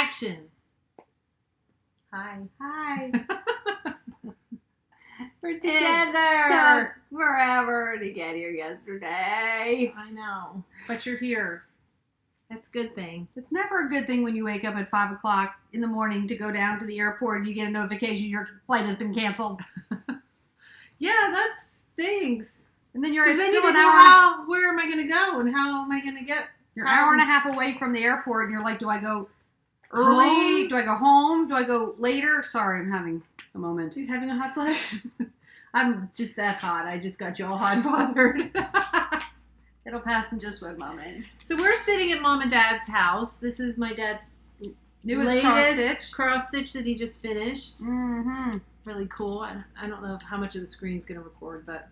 Action. Hi. Hi. We're together. Took forever to get here yesterday. I know. But you're here. That's a good thing. It's never a good thing when you wake up at 5 o'clock in the morning to go down to the airport and you get a notification your flight has been canceled. Yeah, that stinks. And then you're Then still you an think, hour. where am I going to go and how am I going to get? You're an hour and a half away from the airport and you're like, do I go early? Home? Do I go home? Do I go later? Sorry, I'm having a moment. Are you having a hot flash? I'm just that hot. I just got you all hot and bothered. It'll pass in just one moment. So we're sitting at Mom and Dad's house. This is my dad's Newest cross-stitch. Cross-stitch that he just finished. Mm-hmm. Really cool. I don't know how much of the screen's going to record, but...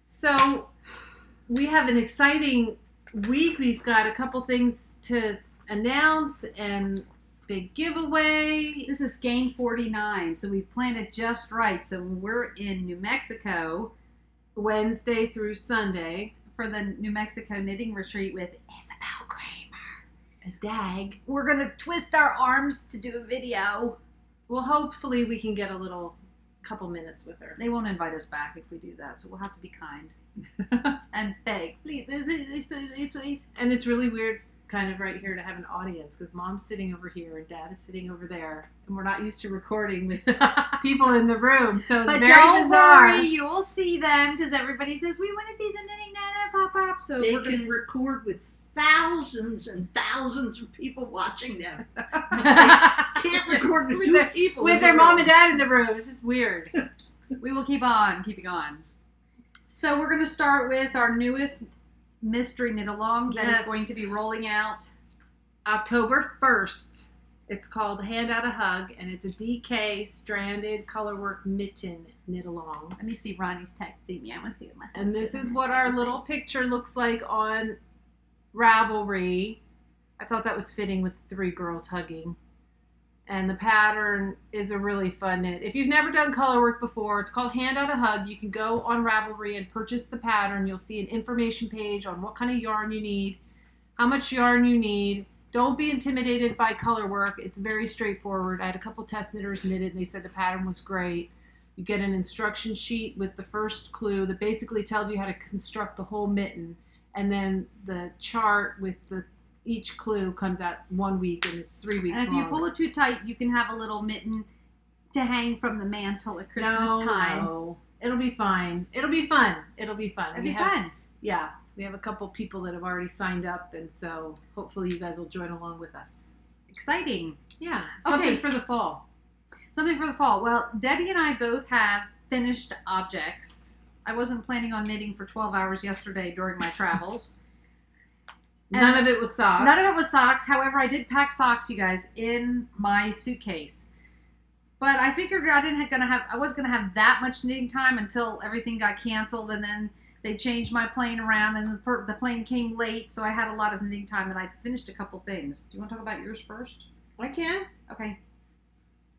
So, we have an exciting week. We've got a couple things to announce and big giveaway. This is Skein 49, so we've planned it just right. So we're in New Mexico Wednesday through Sunday. For the New Mexico knitting retreat with Isabel Kramer. A dag. We're going to twist our arms to do a video. Well, hopefully we can get a couple minutes with her. They won't invite us back if we do that, so we'll have to be kind. And beg. Please, please, please, please, please, please. And it's really weird kind of right here to have an audience because Mom's sitting over here and Dad is sitting over there. And we're not used to recording with people in the room, so it's but very don't bizarre. worry, you will see them because everybody says, we want to see the knitting nana pop up. So They we're can gonna... record with thousands and thousands of people watching them. Can't record with two people with in their the mom room. and dad in the room. It's just weird. We will keep on keeping on. So we're going to start with our newest mystery knit along that is Yes. going to be rolling out. October 1st. It's called Hand Out a Hug, and it's a DK stranded colorwork mitten knit along. Let me see if Ronnie's texting me. I want to see what my And this is what our little picture looks like on Ravelry. I thought that was fitting with the three girls hugging. And the pattern is a really fun knit. If you've never done colorwork before, it's called Hand Out a Hug. You can go on Ravelry and purchase the pattern. You'll see an information page on what kind of yarn you need, how much yarn you need. Don't be intimidated by colorwork. It's very straightforward. I had a couple test knitters knit it and they said the pattern was great. You get an instruction sheet with the first clue that basically tells you how to construct the whole mitten. And then the chart with each clue comes out 1 week and it's 3 weeks And if long. you pull it too tight, you can have a little mitten to hang from the mantle at Christmas time. No. It'll be fine. It'll be fun. It'll be fun. It'd be fun. Yeah. We have a couple people that have already signed up, and so hopefully you guys will join along with us. Exciting. Yeah. Something Okay. for the fall. Something for the fall. Well, Debbie and I both have finished objects. I wasn't planning on knitting for 12 hours yesterday during my travels. None of it was socks. None of it was socks. However, I did pack socks, you guys, in my suitcase. But I figured I was gonna have that much knitting time until everything got canceled, and then they changed my plane around, and the plane came late, so I had a lot of knitting time, and I finished a couple things. Do you want to talk about yours first? I can. Okay.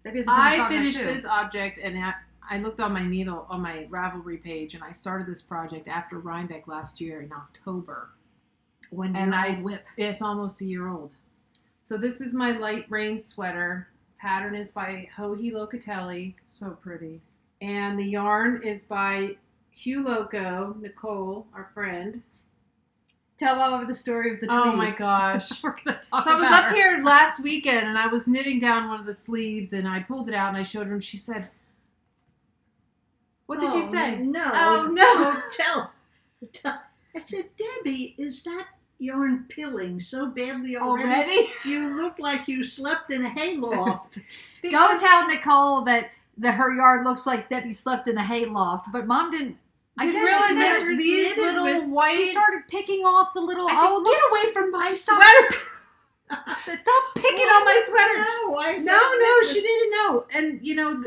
Debbie has a finished I object finished too. this object, and I looked on my needle on my Ravelry page, and I started this project after Rhinebeck last year in October. Whip. It's almost a year old. So this is my light rain sweater. Pattern is by Joji Locatelli. So pretty. And the yarn is by Hugh Loco, Nicole, our friend. Tell Bob the story of the tweed. Oh my gosh. We're gonna talk So I was about up her. here last weekend and I was knitting down one of the sleeves and I pulled it out and I showed her and she said, "What did you say?" No. Oh, no. Don't tell. I said, Debbie, is that yarn pilling so badly already? Already? You look like you slept in a hayloft. Don't tell Nicole that her yard looks like Debbie slept in a hayloft, but Mom didn't. I Didn't guess she realize there's never these knitted little with- white. She started picking off the little. I said, Oh, "Get away from my Stop. sweater!" I said, "Stop picking on my sweater." No, No, she didn't know. And you know,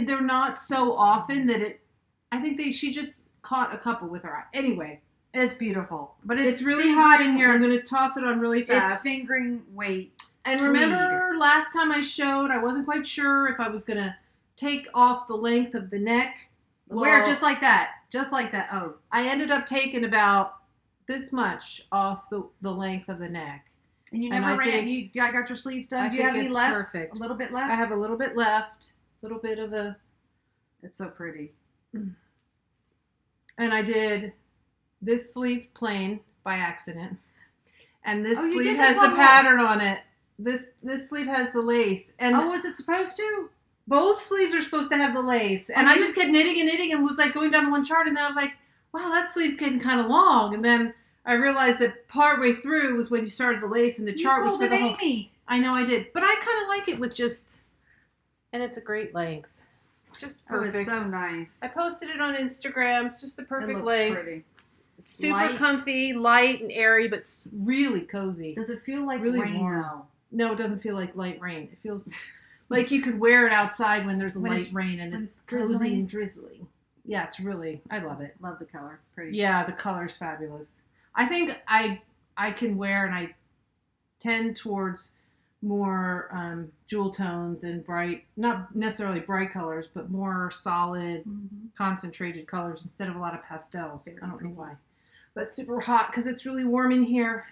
they're not so often that it. I think she just caught a couple with her eye. Anyway, It's beautiful, but it's really hot in here. I'm going to toss it on really It's fast. fingering weight. And remember last time I showed, I wasn't quite sure if I was going to take off the length of the neck. Where Well, just like that, just like that. Oh, I ended up taking about this much off the length of the neck. And you And never I ran. think- You got your sleeves done. I Do you have think any it's left? perfect. A little bit left. I have a little bit left. A little bit of a... It's so pretty. And I did this sleeve plain by accident. And this Oh, you sleeve did has this the one pattern on it. This sleeve has the lace. And Oh, was it supposed to? both sleeves are supposed to have the lace. And I just kept knitting and knitting and was like going down the one chart. And then I was like, wow, that sleeve's getting kind of long. And then I realized that partway through was when you started the lace and the chart was for the whole... Amy. I know I did. But I kind of like it with just... And it's a great length. It's just perfect. Oh, it's so nice. I posted it on Instagram. It's just the It perfect looks length. pretty. It's super Light. comfy, light and airy, but really cozy. Does it feel like Really rain warm. though? No, it doesn't feel like light rain. It feels like you could wear it outside when there's When light it's- rain and when it's it's cozy drizzling. and drizzling. Yeah, it's really, I love it. Love the color. Pretty. Yeah, the color's fabulous. I think I can wear, and I tend towards more jewel tones and bright, not necessarily bright colors, but more solid, Mhm. concentrated colors instead of a lot of pastels. Very I don't know pretty. why. But super hot because it's really warm in here.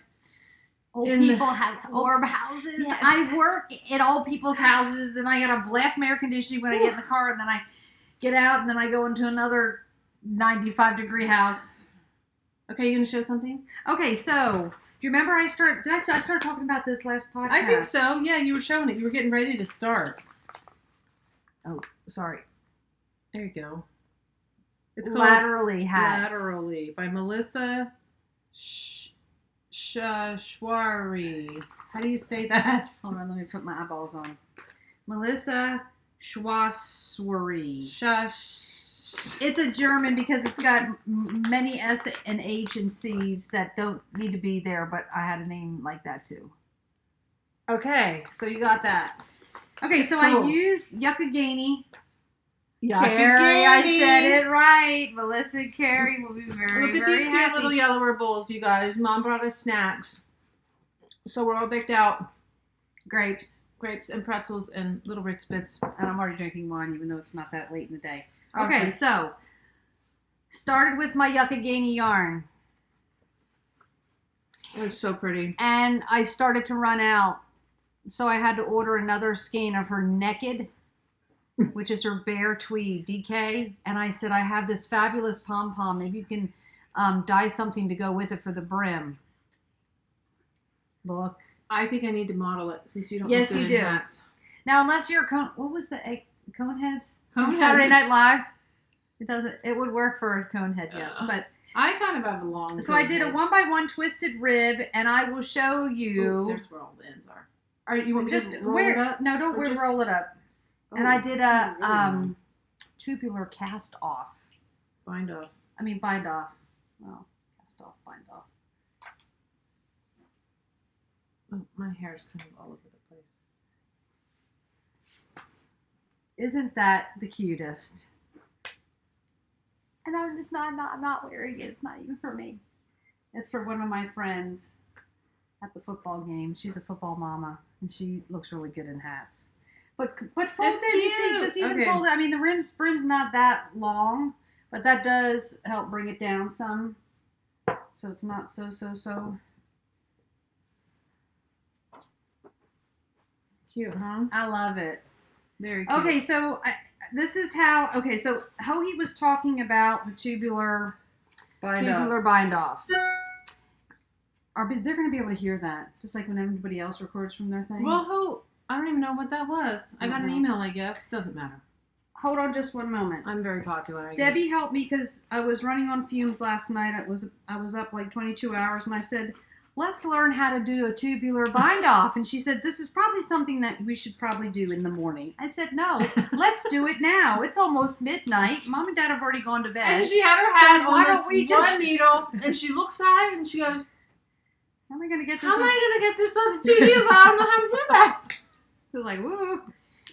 Old In the- people have warm houses. Yes. I work at old people's houses. Then I gotta blast my air conditioning when I get in the car, and then I get out, and then I go into another 95-degree house. Okay, you gonna show something? Okay, so do you remember I start talking about this last podcast? I think so. Yeah, you were showing it. You were getting ready to start. Oh, sorry. There you go. It's called Laterally hat. Laterally by Melissa Schwari. How do you say that? Hold on, let me put my eyeballs on. Melissa Schwasswery. It's a German because it's got many S and H and C's that don't need to be there, but I had a name like that too. Okay, so you got that. Okay, so Cool. I used Yucca-Gainey. Carrie, I said it right. Melissa and Carrie will be very, Look at very these cute happy. little yellower bowls, you guys. Mom brought us snacks. So we're all decked out. Grapes. Grapes and pretzels and little Ritz bits. And I'm already drinking wine, even though it's not that late in the day. Okay, Okay. so started with my Yucca-Gainey yarn. It's so pretty. And I started to run out. So I had to order another skein of her Naked, which is her bare tweed DK. And I said, I have this fabulous pom-pom. Maybe you can dye something to go with it for the brim. Look. I think I need to model it since you don't Yes, look you good in do. hats. Now, unless you're a cone, what was the egg? Coneheads? Coneheads. Saturday Night Live. It doesn't. It would work for a conehead, yes. But I kind of have a long so I did a head. 1x1 twisted rib, and I will show you. Ooh, there's where all the ends are. All right, you want me Just to roll where? it up? No, don't Or just- roll it up. And Oh, I did a really long. tubular cast off. Bind off. I mean bind off. Oh, cast off, bind off. Oh, my hair's kind of all over the place. Isn't that the cutest? And I'm not wearing it. It's not even for me. It's for one of my friends at the football game. She's a football mama, and she looks really good in hats. But fold It's it. You see, cute. just even Okay. fold it. I mean, the brim's not that long, but that does help bring it down some. So it's not so. Cute, huh? I love it. Very cute. Okay, so this is how. Okay, so Hohi was talking about the tubular Bind off. bind off. They're going to be able to hear that, just like when everybody else records from their thing. Well, who? I don't even know what that was. I got an Mhm. email, I guess. Doesn't matter. Hold on just one moment. I'm very popular, I Debbie guess. helped me because I was running on fumes last night. I was up like 22 hours, and I said, let's learn how to do a tubular bind off. And she said, this is probably something that we should probably do in the morning. I said, no, let's do it now. It's almost midnight. Mom and Dad have already gone to bed. And she had her So hat why on don't this we just- one needle, and she looks at it, and she goes, How am I going to get this? how am I going to get this on the two needles? I don't know how to do that. So like, woo.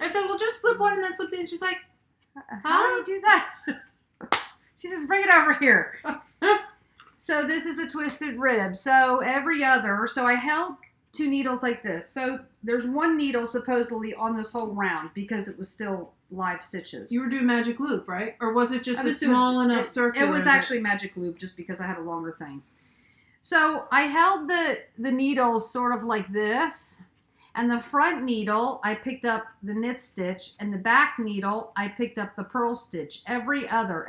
I said, well, just slip one and then slip the other. And she's like, How do you do that? She says, bring it over here. So this is a twisted rib. So every other, so I held two needles like this. So there's one needle supposedly on this whole round because it was still live stitches. you were doing magic loop, right? Or was it just I a was doing- small enough it, circular? It was that- actually magic loop just because I had a longer thing. So I held the needles sort of like this, and the front needle I picked up the knit stitch, and the back needle I picked up the purl stitch. Every other,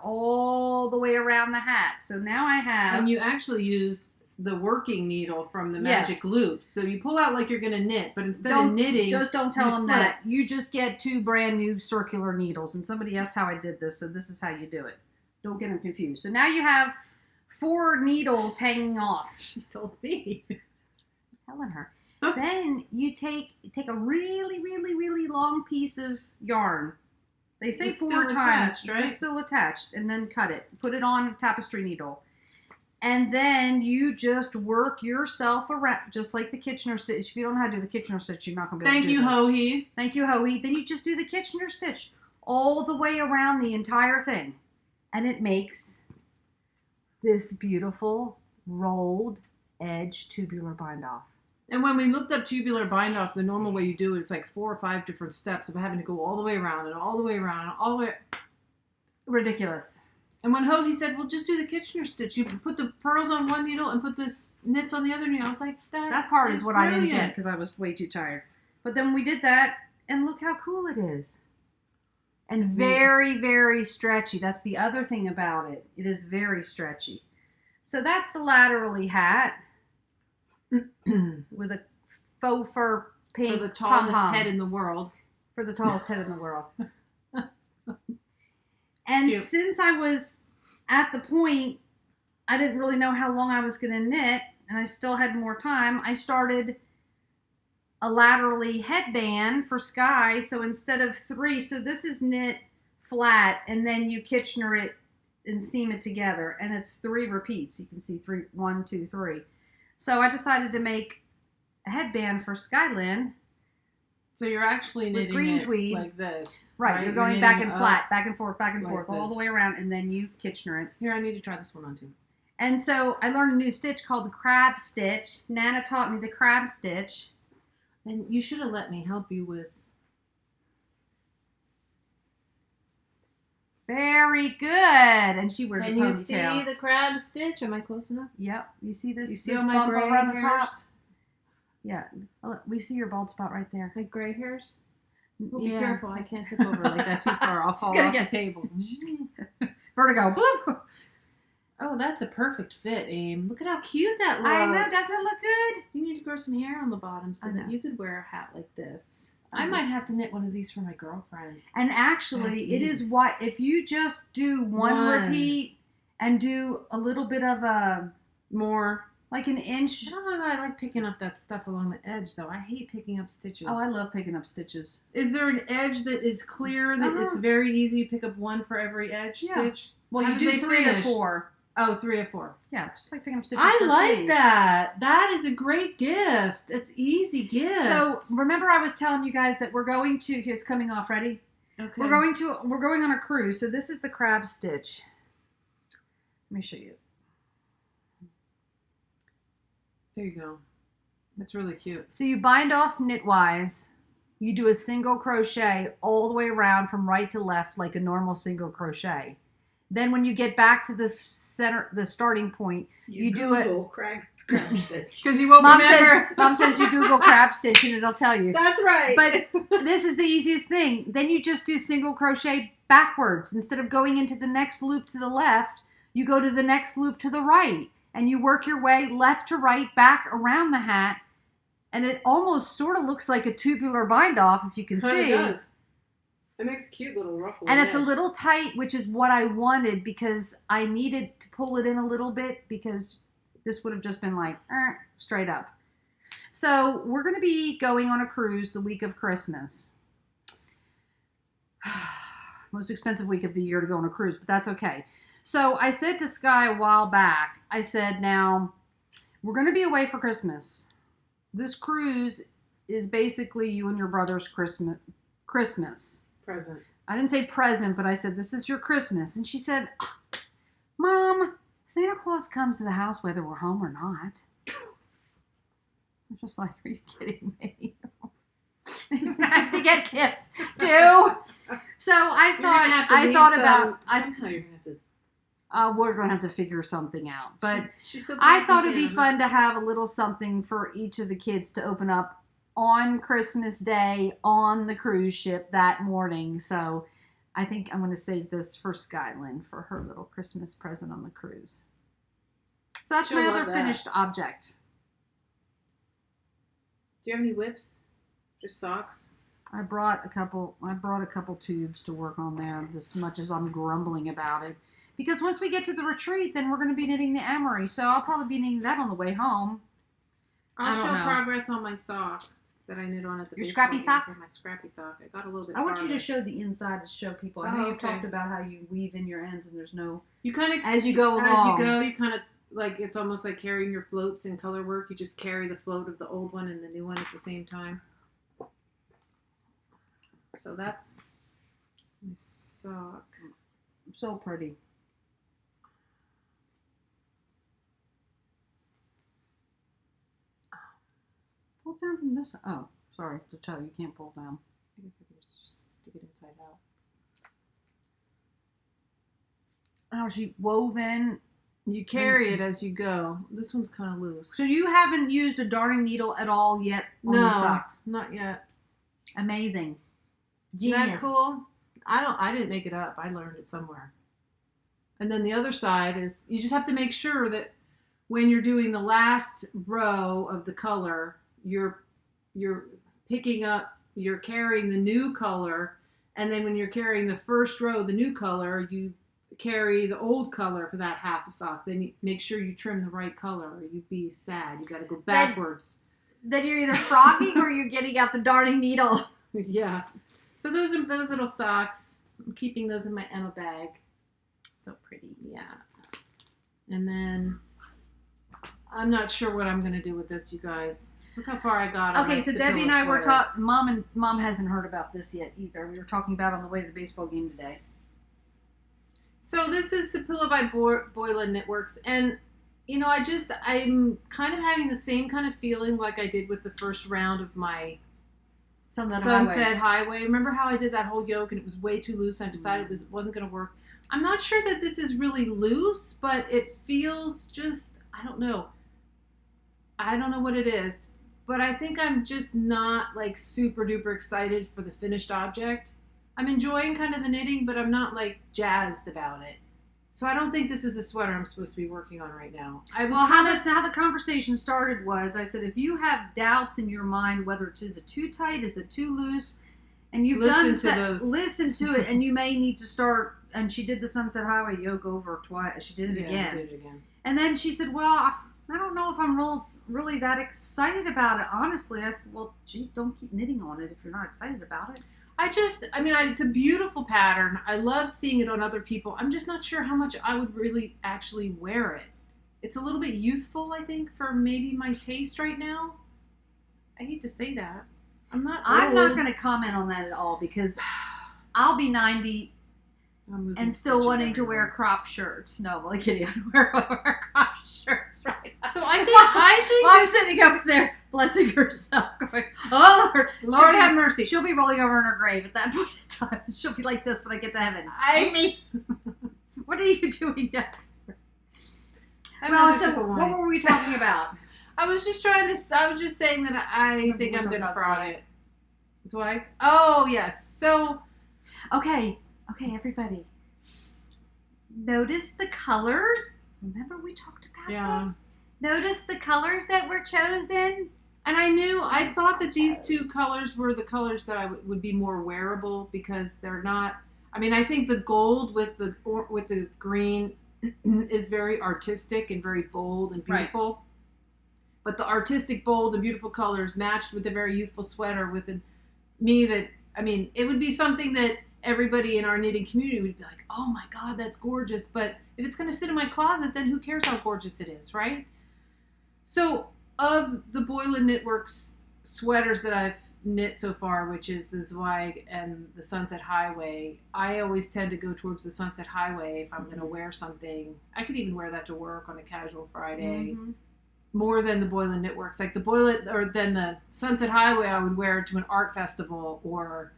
all the way around the hat. So now I have. And you actually use the working needle from the magic Yes. loops. So you pull out like you're going to knit, but instead of knitting, Just don't tell you them slip. that. You just get 2 brand new circular needles. And somebody asked how I did this, so this is how you do it. Don't get them confused. So now you have 4 needles hanging off. She told me. I'm telling her. Then you take a really long piece of yarn. They say It's 4 still times. attached, right? It's still attached. And then cut it. Put it on a tapestry needle. And then you just work yourself around, just like the Kitchener stitch. If you don't know how to do the Kitchener stitch, you're not going to be able Thank to do you, this. Hohe. Thank you, Hohe. Then you just do the Kitchener stitch all the way around the entire thing. And it makes this beautiful rolled edge tubular bind off. And when we looked up tubular bind off, the normal way you do it, it's like 4 or 5 different steps of having to go all the way around and all the way around and all the way. Ridiculous. And when Hohe said, well, just do the Kitchener stitch. You put the pearls on one needle and put the knits on the other needle. I was like, That part is what I didn't get brilliant. because I was way too tired. But then we did that, and look how cool it is. And It's very stretchy. That's the other thing about it. It is very stretchy. So that's the laterally hat with a faux fur pink For the tallest pom-pom. head in the world. For the tallest head in the world. And Cute. since I was at the point, I didn't really know how long I was going to knit, and I still had more time, I started a laterally headband for Sky. So instead of 3, so this is knit flat, and then you Kitchener it and seam it together, and it's 3 repeats. You can see 3, 1, 2, 3. So I decided to make a headband for Skylin. So you're actually With knitting green it tweed. like this. Right, you're going back knitting and up. flat, back and forth, like all this. the way around, and then you Kitchener it. Here, I need to try this one on too. And so I learned a new stitch called the crab stitch. Nana taught me the crab stitch. And you should have let me help you with. Very good. And she wears Can a you ponytail. see the crab stitch? Am I close enough? Yep. You see this, You see this all my bump gray over on the hairs? top? Yeah. Oh, look, we see your bald spot right there. My gray hairs? Well, Yeah. be careful. I can't tip over like that too far. I'll She's fall gonna off get- the table. Vertigo. Bloop. Oh, that's a perfect fit, Aim. Look at how cute that looks. I know. Doesn't it look good? You need to grow some hair on the bottom so I that know. you could wear a hat like this. I I might was- have to knit one of these for my girlfriend. And actually, it is Yes. what, if you just do one One. repeat and do a little bit of a, More. like an I inch. don't know that I like picking up that stuff along the edge, though. I hate picking up stitches. Oh, I love picking up stitches. Is there an edge that is clear that it's very easy to pick up one for every edge Yeah. stitch? Well, How you do do they 3 or finish? 4. Oh, 3 or 4. Yeah, just like picking up stitches I for a like sleeve. that. That is a great gift. It's easy gift. So remember, I was telling you guys that we're going to. Here, it's coming off. Ready? okay. We're going on a cruise. So this is the crab stitch. Let me show you. There you go. That's really cute. So you bind off knitwise. You do a single crochet all the way around from right to left like a normal single crochet. Then when you get back to the center, the starting point, you do it- Google crab stitch. Because you won't Mom remember. says you Google crab stitch and it'll tell you. That's right. But this is the easiest thing. Then you just do single crochet backwards. Instead of going into the next loop to the left, you go to the next loop to the right. And you work your way left to right back around the hat. And it almost sort of looks like a tubular bind off, if you can Kinda see. does. It makes a cute little ruffle. And it's a little tight, which is what I wanted because I needed to pull it in a little bit because this would have just been like straight up. So we're going to be going on a cruise the week of Christmas. Most expensive week of the year to go on a cruise, but that's okay. So I said to Sky a while back, I said, now we're going to be away for Christmas. This cruise is basically you and your brother's Christmas. present. I didn't say present, but I said, this is your Christmas. And she said, Mom, Santa Claus comes to the house whether we're home or not. I'm just like, are you kidding me? I have to get gifts too. So I thought about, somehow you're gonna have to. We're going to have to figure something out. But She's still I thought it'd be fun to have a little something for each of the kids to open up on Christmas Day on the cruise ship that morning. So I think I'm going to save this for Skylin for her little Christmas present on the cruise. So that's She'll my love other that. finished object. Do you have any whips? Just socks? I brought a couple tubes to work on there, as much as I'm grumbling about it. Because once we get to the retreat, then we're going to be knitting the Amory. So I'll probably be knitting that on the way home. I'll I don't show know. progress on my sock that I knit on at the Your baseball scrappy game. sock? My scrappy sock. I got a little bit I want you farther. to show the inside to show people. I Oh, know you've okay. talked about how you weave in your ends and there's no... You kind of, As you go as along. you go, you kind of, like, it's almost like carrying your floats in color work. You just carry the float of the old one and the new one at the same time. So that's my sock. So pretty. Pull down from this. Oh, sorry. The toe. You can't pull down. I guess I could just stick it inside out. Oh, she woven. You carry it as you go. This one's kind of loose. So you haven't used a darning needle at all yet on No, the socks. not yet. Amazing. Isn't Genius. that cool? I didn't make it up. I learned it somewhere. And then the other side is you just have to make sure that when you're doing the last row of the color, you're picking up, you're carrying the new color, and then when you're carrying the first row, the new color, you carry the old color for that half a sock. Then you make sure you trim the right color, or you'd be sad. You got to go backwards. Then you're either frogging or you're getting out the darning needle. Yeah. So those are those little socks. I'm keeping those in my Emma bag. So pretty, yeah. And then I'm not sure what I'm gonna do with this, you guys. Look how far I got. on Okay, my so Sapilla Debbie and I were sweater. talking. Mom hasn't heard about this yet either. We were talking about it on the way to the baseball game today. So this is Sapilla by Boylan Knitworks, and you know, I'm kind of having the same kind of feeling like I did with the first round of my Sunset Highway. Remember how I did that whole yoke and it was way too loose and I decided it wasn't going to work. I'm not sure that this is really loose, but it feels just, I don't know what it is, but I think I'm just not like super duper excited for the finished object. I'm enjoying kind of the knitting, but I'm not like jazzed about it. So I don't think this is a sweater I'm supposed to be working on right now. Well, how the conversation started was, I said, if you have doubts in your mind whether it is too tight, is it too loose, and you've listen to it, and you may need to start. And she did the Sunset Highway yoke over twice. She did it again. I did it again. And then she said, "Well, I don't know if I'm really that excited about it, honestly." I said, "Well, geez, don't keep knitting on it if you're not excited about it." It's a beautiful pattern. I love seeing it on other people. I'm just not sure how much I would really actually wear it. It's a little bit youthful, I think, for maybe my taste right now. I hate to say that. I'm not going to comment on that at all because I'll be 90 and still wanting to wear crop shirts. No, I'm like kidding. I wear crop shirts right now. So I think Mom's sitting over there blessing herself, going, "Oh, Lord have mercy." She'll be rolling over in her grave at that point in time. She'll be like this when I get to heaven. Amy, what are you doing now? Well, so what were we talking about? I was just saying that I think I'm going to frog it. Swag? Oh, yes. So, okay, everybody. Notice the colors. Remember we talked about this? Notice the colors that were chosen. And I thought that these two colors were the colors that I would be more wearable because they're not. I mean, I think the gold with the green is very artistic and very bold and beautiful. Right. But the artistic, bold, and beautiful colors matched with a very youthful sweater it would be something that everybody in our knitting community would be like, "Oh my God, that's gorgeous." But if it's going to sit in my closet, then who cares how gorgeous it is, right? So of the Boylan Knitworks sweaters that I've knit so far, which is the Zweig and the Sunset Highway, I always tend to go towards the Sunset Highway if I'm going to wear something. I could even wear that to work on a casual Friday. Mm-hmm. More than the Boylan Knitworks. Like than the Sunset Highway, I would wear to an art festival or,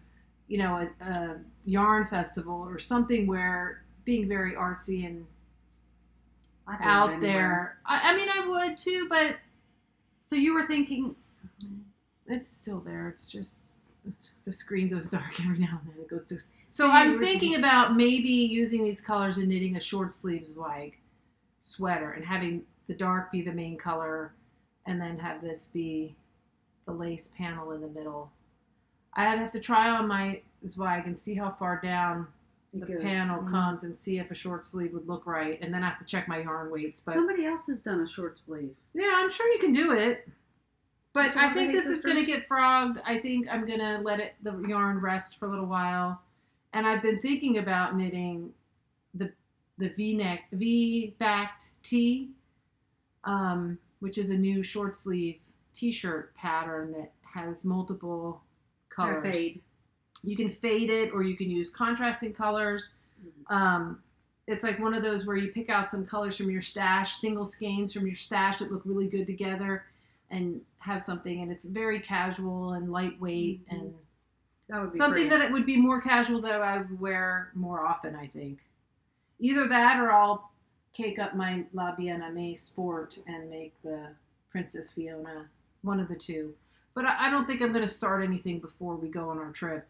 a yarn festival or something where being very artsy and I'd wear it out anywhere. there. I mean, I would too, but So you were thinking, it's still there. It's just the screen goes dark every now and then. It goes to. So So you I'm were thinking thinking- about maybe using these colors and knitting a short sleeve Zweig sweater and having the dark be the main color, and then have this be the lace panel in the middle. I'd have to try on my Zweig and see how far down the Good. panel Mhm. comes and see if a short sleeve would look right, and then I have to check my yarn weights. But somebody else has done a short sleeve. yeah, I'm sure you can do it. But So one I of think the this is going to sisters? get frogged. I think I'm going to let the yarn rest for a little while. And I've been thinking about knitting the V-neck, V-backed tee, which is a new short sleeve t-shirt pattern that has multiple colors. Fade. You can fade it, or you can use contrasting colors. It's like one of those where you pick out some colors from your stash, single skeins from your stash that look really good together, and have something. And it's very casual and lightweight, Mhm. and That would be something pretty. that it would be more casual that I would wear more often, I think. Either that, or I'll cake up my La Bien Aimée Sport and make the Princess Fiona, one of the two. But I don't think I'm going to start anything before we go on our trip.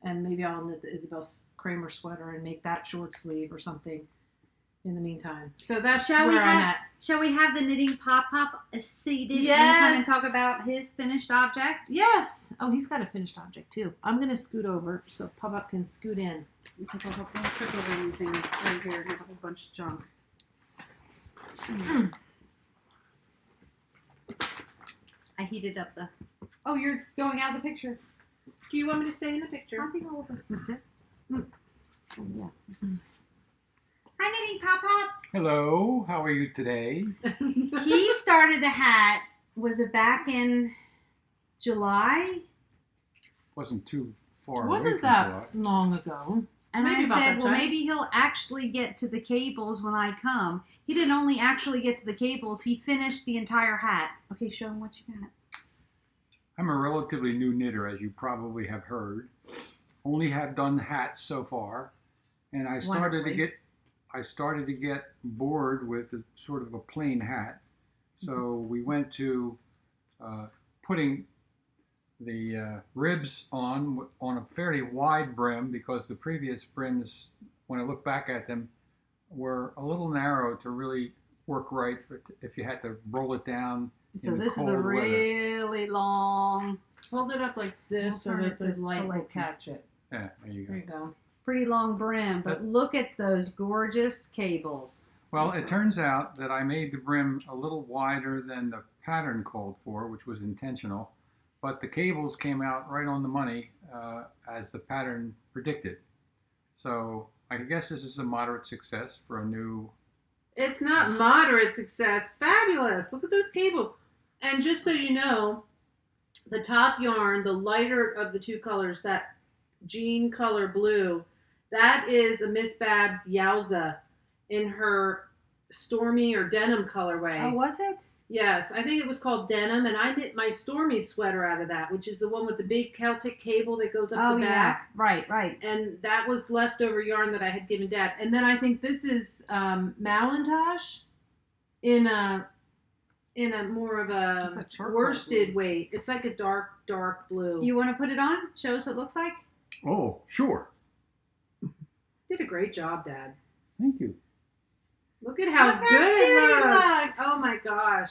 And maybe I'll knit the Isabel Kramer sweater and make that short sleeve or something in the meantime. So that's Shall we where I'm have- at. Shall we have the knitting pop seated and Yes. come and talk about his finished object? Yes. Oh, he's got a finished object too. I'm going to scoot over so Pop-Up can scoot in. Don't trip over anything. It's right here. I have a whole bunch of junk. I heated up the. Oh, you're going out of the picture. Do you want me to stay in the picture? I think all of us can fit. Oh, yeah. Hi, knitting pop. Hello, how are you today? He started a hat. Was it back in July? Wasn't too far away Wasn't from that July. long ago? And Maybe I about said, that well, time. maybe he'll actually get to the cables when I come. He didn't only actually get to the cables, he finished the entire hat. Okay, show him what you got. I'm a relatively new knitter, as you probably have heard. Only have done hats so far, and I started to get bored with a, sort of a plain hat. So we went to putting the ribs on a fairly wide brim, because the previous brims, when I look back at them, were a little narrow to really work right if you had to roll it down. So in the this is a cold weather. really long, Hold it up like this I'll so turn that it the this light way. will catch it. Yeah, there you There go. you go. pretty long brim, but look at those gorgeous cables. Well, it turns out that I made the brim a little wider than the pattern called for, which was intentional, but the cables came out right on the money as the pattern predicted. So I guess this is a moderate success for a new. It's not moderate success. Fabulous. Look at those cables. And just so you know, the top yarn, the lighter of the two colors, that jean color blue, that is a Miss Babs Yowza in her Stormy or denim colorway. Oh, was it? Yes, I think it was called denim, and I knit my Stormy sweater out of that, which is the one with the big Celtic cable that goes up Oh, the yeah. back. Right, right. And that was leftover yarn that I had given Dad. And then I think this is Malintosh in a more of It's a a charcoal worsted blue. weight. It's like a dark blue. You want to put it on? Show us what it looks like? Oh, sure. did a great job, Dad. Thank you. Look at how Look how good it cute it looks. looks. Oh my gosh.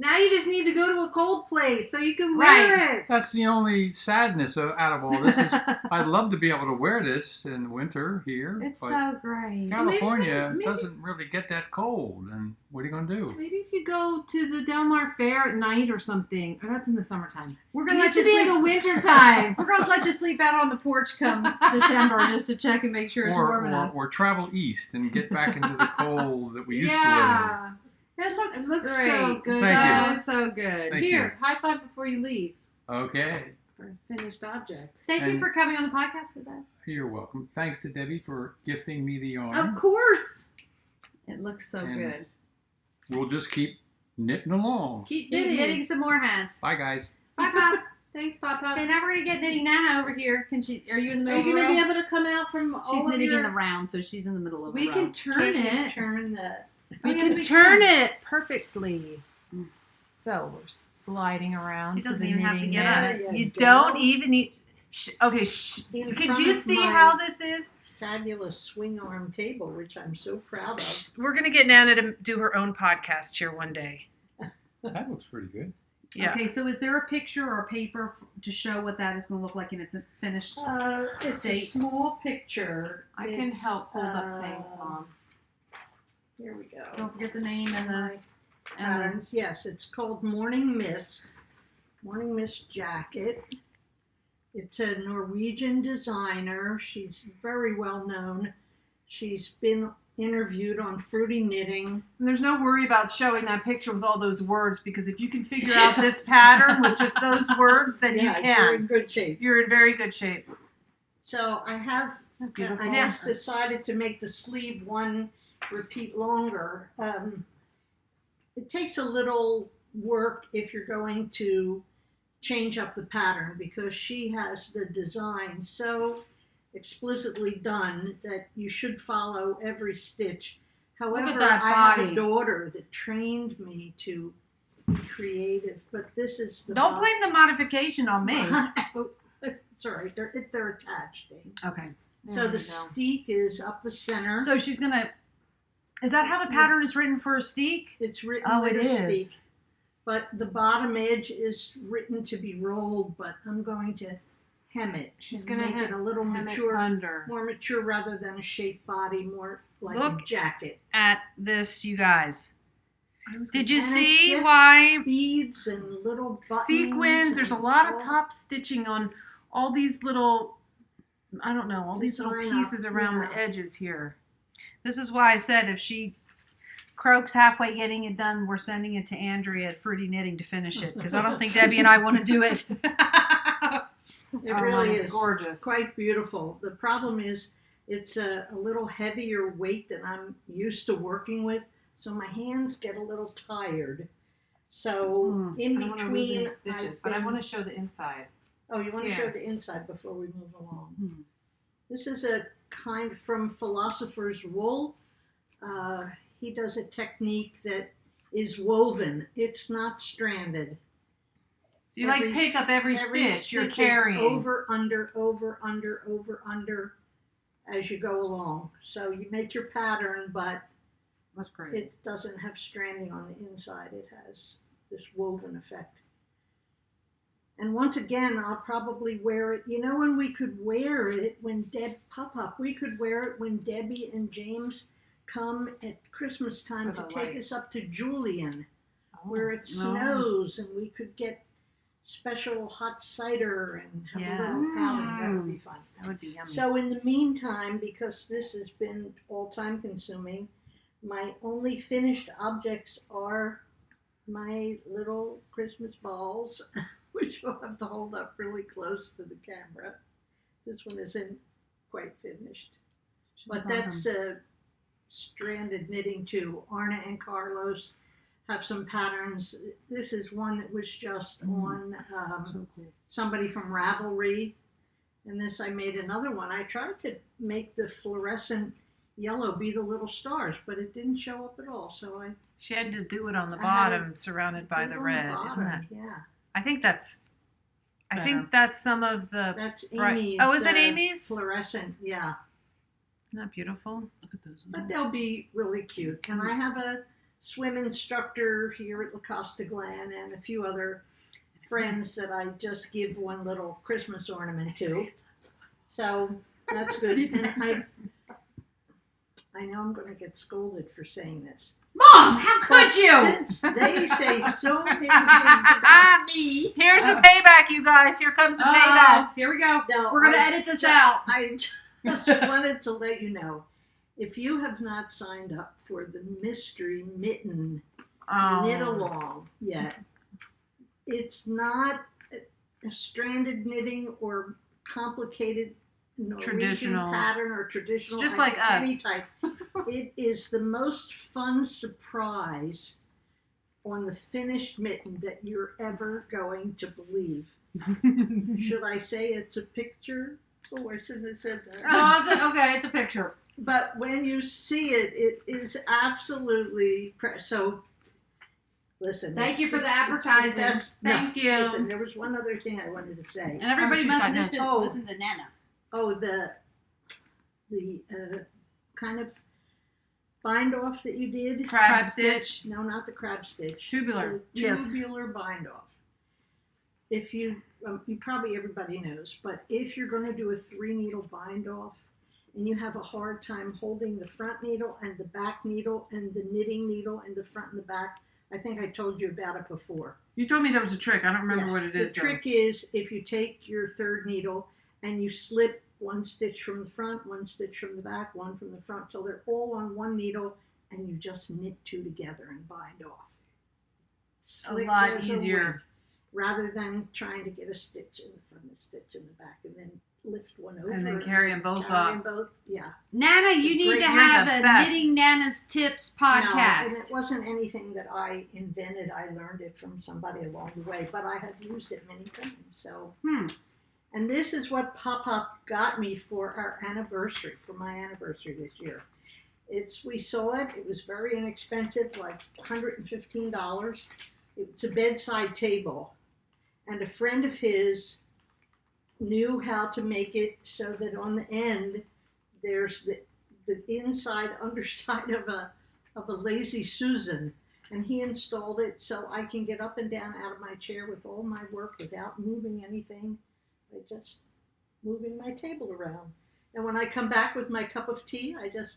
Now you just need to go to a cold place so you can wear it. That's the only sadness out of all this. Is I'd love to be able to wear this in winter here, It's but so great. California Maybe- doesn't really get that cold. And what are you going to do? Maybe if you go to the Del Mar Fair at night or something. Or that's in the summertime. We're It gonna needs let to you be sleep. in the winter time. We're gonna let you sleep out on the porch come December just to check and make sure it's warm enough. Or travel east and get back into the cold that we used to live Yeah. It looks It looks great. so good. Thank you. So good. Thank Here, high five before you leave in. Okay. for a finished object. Thank you And- for coming on the podcast with us. You're welcome. Thanks to Debbie for gifting me the yarn. Of course. It looks so And- good. We'll just keep knitting along. Keep Knitting knitting. some more hats. Bye, guys. Bye, Pop. Thanks, Pop. Okay, now we're gonna get knitting Nana over here. Can she? Are you in the Are middle you of the going to room? be able to come out from She's all of knitting your... in the round, so she's in the middle of the We row. can turn Can you it. turn the We yes, can we turn can. it perfectly. So we're sliding around She to doesn't the even have to knitting get net. on There You you don't go. even need. Okay, In can front you of see my- how this is? Fabulous swing arm table, which I'm so proud of. We're gonna get Nana to do her own podcast here one day. That looks pretty good. Yeah. Okay, so is there a picture or a paper to show what that is going to look like in its finished? It's a State. small picture. I can It's, help hold up things, Mom. Here we go. Don't forget the name and the My and patterns. Yes, it's called Morning Mist. Morning Mist jacket. It's a Norwegian designer. She's very well known. She's been interviewed on Fruity Knitting. And there's no worry about showing that picture with all those words because if you can figure out this pattern with just those words, then you You're in can. good shape. You're in very good shape. So I have. Beautiful. I just decided to make the sleeve one repeat longer. It takes a little work if you're going to change up the pattern because she has the design so explicitly done that you should follow every stitch. However, that I have body. a daughter that trained me to be creative, but this is the don't blame the modification on me. It's all right. They're attached. Dave. Okay. So the steek is up the center. So she's gonna. Is that how the pattern is written for a steek? It's written Oh, with it a is. steek, but the bottom edge is written to be rolled. But I'm going to hem it. She's and gonna make it a little hem it mature, under. more mature rather than a shaped body, more like a Look. jacket. At this, you guys. Did you And it see gets why? Beads and little buttons Sequins. There's a and lot of all- top stitching on all these little, I don't know, all these little Design up, pieces around the yeah. edges here. This is why I said if she croaks halfway getting it done, we're sending it to Andrea at Fruity Knitting to finish it because I don't think Debbie and I want to do it. It really it's is gorgeous. quite beautiful. The problem is it's a little heavier weight than I'm used to working with, so my hands get a little tired. So in I don't want to lose any between, stitches, but I want to show the inside. Oh, you want to Yeah. show the inside before we move along? Hmm. This is a kind from Philosopher's Wool. He does a technique that is woven. It's not stranded. So you like pick up every stitch you're stitch is carrying. over, under, over, under, over, under as you go along. So you make your pattern, but That's great. it doesn't have stranding on the inside. It has this woven effect. And once again, I'll probably wear it. You know, when we could wear it, when we could wear it when Debbie and James come at Christmas time For to the take lights. us up to Julian, where it no. snows, and we could get special hot cider and have a little Yes. outing. That would be fun. That would be yummy. So in the meantime, because this has been all time consuming, my only finished objects are my little Christmas balls, which you'll have to hold up really close to the camera. This one isn't quite finished. But that's stranded knitting too. Arna and Carlos have some patterns. This is one that was just on So cool. somebody from Ravelry. And this I made another one. I tried to make the fluorescent yellow be the little stars, but it didn't show up at all. So I She had to do it on the I had bottom, surrounded by put it the on red, isn't bottom. that? Yeah, I think that's. I Better. think that's some of the. that's Right. Amy's. Oh, is it Amy's? Fluorescent, yeah. Isn't that beautiful? Look at those. But they'll be really cute. And I have a swim instructor here at La Costa Glen and a few other friends that I just give one little Christmas ornament to. So that's good. And I know I'm going to get scolded for saying this. Mom, how could But you? since they say so many things about me, Here's the payback, you guys. Here comes the payback. Here we go. No, We're gonna I edit this ju- out. I just wanted to let you know, if you have not signed up for the mystery mitten knit along yet, it's not a stranded knitting or complicated Norwegian Traditional. pattern or traditional. It's just like any us. type. It is the most fun surprise on the finished mitten that you're ever going to believe. Should I say it's a picture? Oh, I shouldn't have said that. Oh, okay, it's a picture. But when you see it, it is absolutely so. Listen. Thank you for the advertising. Thank you. Listen, there was one other thing I wanted to say. And everybody she's must got listen, notes. listen to Nana. Oh, the kind of bind off that you did. Crab stitch. No, not the crab stitch. Tubular. The Yes. tubular bind off. If you probably everybody knows, but if you're going to do a 3-needle bind off, and you have a hard time holding the front needle and the back needle and the knitting needle and the front and the back, I think I told you about it before. You told me there was a trick. I don't remember Yes. what it is. The trick is if you take your 3rd needle and you slip 1 stitch from the front, 1 stitch from the back, 1 from the front, till they're all on 1 needle, and you just knit 2 together and bind off. Slick lot as a easier. wing, rather than trying to get a stitch in the front, a stitch in the back, and then lift one over And then carry them both carry up. them both. Yeah. Nana, you need Great, to you're have the a best. Knitting Nana's Tips podcast. No, and it wasn't anything that I invented. I learned it from somebody along the way, but I have used it many times. So, and this is what Pop-Up got me for our anniversary, for my anniversary this year. We saw it. It was very inexpensive, like $115. It's a bedside table, and a friend of his knew how to make it so that on the end there's the inside underside of a lazy Susan, and he installed it so I can get up and down out of my chair with all my work without moving anything, by just moving my table around. And when I come back with my cup of tea, I just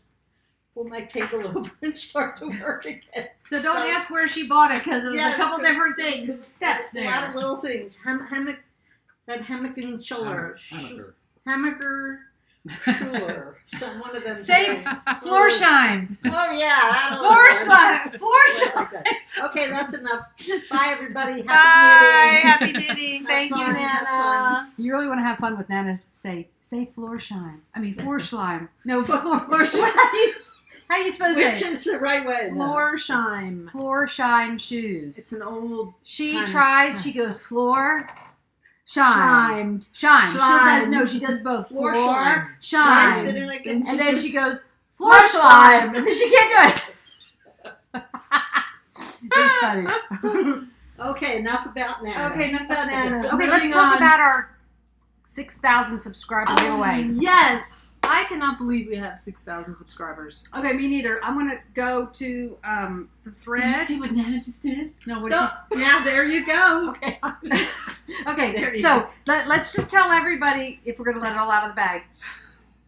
pull my table over and start to work again. So don't ask where she bought it because it was a couple because- different things, because steps A lot of there. little things. Hammock and Schuller. Hammocker. Schuller. Some one of them. Safe Florsheim. Oh yeah. Florsheim. Okay, that's enough. Bye everybody. Bye. Happy Happy knitting. Have Thank you, fun, have Nana. You really want to have fun with Nana? Say Florsheim. I mean Florsheim. No, Florsheim. How are you supposed to Which say it? is the right way? Florsheim. Florsheim shoes. It's an old She kind of- tries. She goes floor, shine, shine. She does no. She does both Floor floor, shine. shine, Then I get- and then she goes floor slime, and then she can't do it. It's funny. Okay, enough about Nana. Okay, enough about Nana. Okay, let's Moving talk on. about our 6,000 subscriber giveaway. Yes. I cannot believe we have 6,000 subscribers. Okay, me neither. I'm gonna go to the Did you thread. see what Nana just did? No, what No, now there you go. Okay. There Okay, you so let's just tell everybody, if we're going to let it all out of the bag,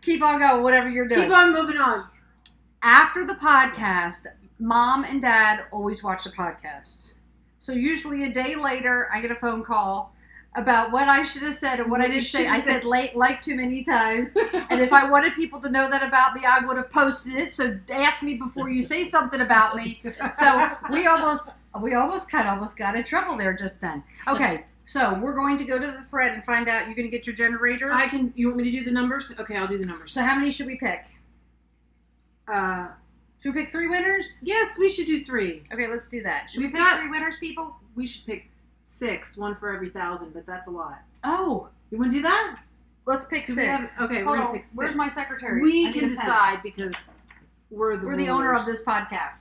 keep on going, whatever you're doing. Keep on moving on. After the podcast, Mom and Dad always watch the podcast. So usually a day later, I get a phone call about what I should have said and what I didn't say. I said like too many times. And if I wanted people to know that about me, I would have posted it. So ask me before you say something about me. So we almost got in trouble there just then. Okay, so we're going to go to the thread and find out. You're going to get your generator. You want me to do the numbers? Okay, I'll do the numbers. So how many should we pick? Should we pick 3 winners? Yes, we should do 3. Okay, let's do that. Should we We've pick got- 3 winners, people? We should pick 6, 1 for every 1,000, but that's a lot. Oh, You want to do that? let's pick 6. We have- okay, Hold we're gonna on. pick 6. Where's my secretary? We I need can a pen. decide because we're the We're the owner rulers. of this podcast.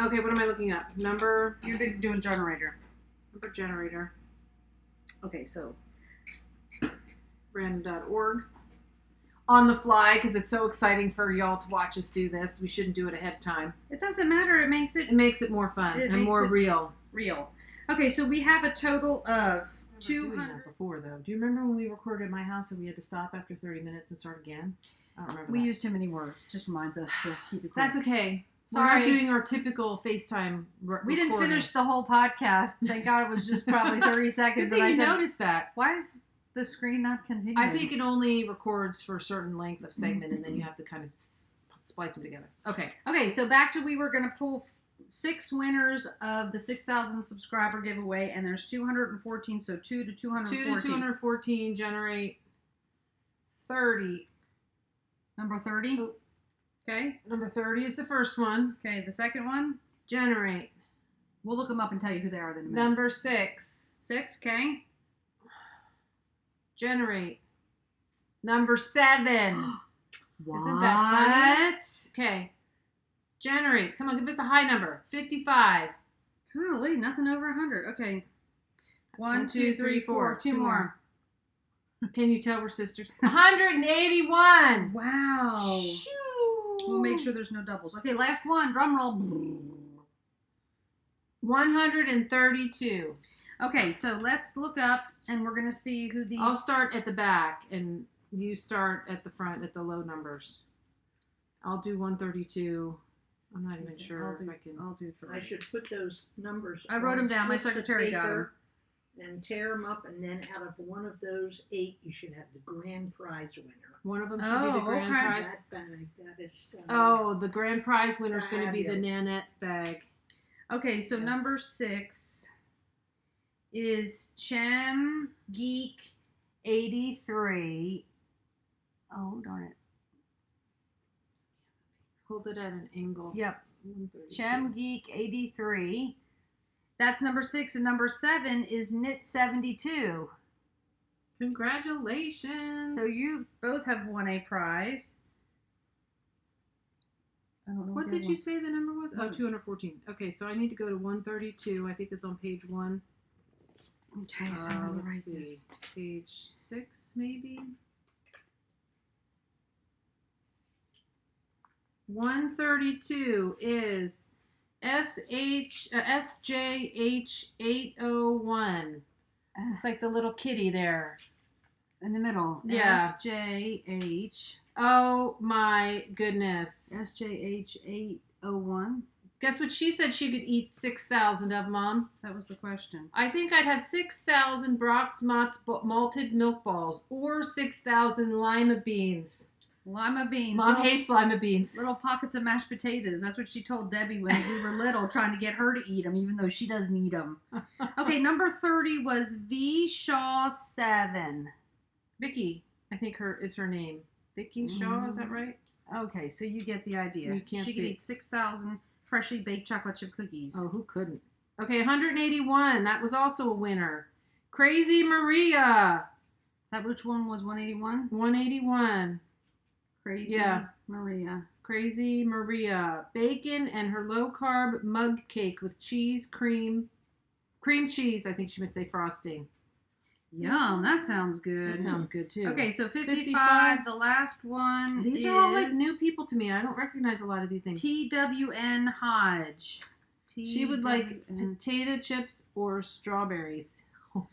Okay, what am I looking at? Number You're doing generator. generator. Okay, so Random.org. On the fly, because it's so exciting for y'all to watch us do this. We shouldn't do it ahead of time. it doesn't matter. It makes It it makes it more fun It and makes more it- real. real. Okay, so we have a total of Doing that 200. before though. Do you remember when we recorded at my house and we had to stop after 30 minutes and start again? I don't remember. We that. use too many words. Just reminds us to keep it clear. That's okay. We're Sorry. not doing our typical FaceTime. We didn't recording. finish the whole podcast. Thank God it was just probably 30 seconds. Good And thing I you said, noticed that. why is the screen not continuing? I think it only records for a certain length of segment, and then you have to kind of splice them together. Okay. Okay, so back to we were going to pull 6 winners of the 6,000 subscriber giveaway, and there's 214, so 2 to 2 214. to 214 generate 30. Number 30. Oh. Okay. Number 30 is the first one. Okay, the second one. Generate. We'll look them up and tell you who they are in a minute. Number 6. 6, okay. Generate. Number 7. What? Isn't that funny? Okay. Generate. Come on, give us a high number. 55. Golly, nothing over 100. Okay. 1, 1, 2, 3, 4. Two more. Can you tell we're sisters? 181. Wow. Shoo. We'll make sure there's no doubles. Okay, last one. Drum roll. 132. Okay, so let's look up and we're going to see who these... I'll start at the back and you start at the front at the low numbers. I'll do 132. I'm not even sure if I can. I'll do 3. I should put those numbers. I wrote on them down. My slips of secretary got paper and tear them up, and then out of one of those 8, you should have the grand prize winner. One of them should be the grand okay. prize. That bag, that is. Oh, the grand prize winner is going to be the Fabulous. Nanette bag. Okay, so Yeah. number 6 is Chem Geek 83. Oh, darn it. Hold it at an angle. Yep. 132. Chem Geek 83. That's number 6. And number 7 is Knit 72. Congratulations. So you both have won a prize. I don't know What the did other you one- say the number was? Oh, One. 214. Okay, so I need to go to 132. I think it's on page 1. Okay, so I'm going to Let's write see. this. Page 6, maybe? 132 is SJH 801. It's like the little kitty there. In the middle. Yeah. SJH. Oh my goodness. SJH 801. Guess what she said she could eat 6,000 of, Mom? That was the question. I think I'd have 6,000 Brock's malted milk balls or 6,000 lima beans. Lima beans. Mom hates lima beans. Little pockets of mashed potatoes. That's what she told Debbie when we were little, trying to get her to eat them, even though she doesn't eat them. Okay, number 30 was V Shaw 7. Vicky, I think is her name. Vicky Shaw, is that right? Okay, so you get the idea. You can't she could see. eat 6,000 freshly baked chocolate chip cookies. Oh, who couldn't? Okay, 181. That was also a winner. Crazy Maria. That which one was 181? 181. Crazy Yeah. Maria. Crazy Maria. Bacon and her low-carb mug cake with cheese, cream cheese. I think she would say frosting. Yum, that sounds good. That sounds good, too. Okay, so 55, 55. the last one These is are all like new people to me. I don't recognize a lot of these names. TWN Hodge. She would like TWN. potato chips or strawberries. Sounds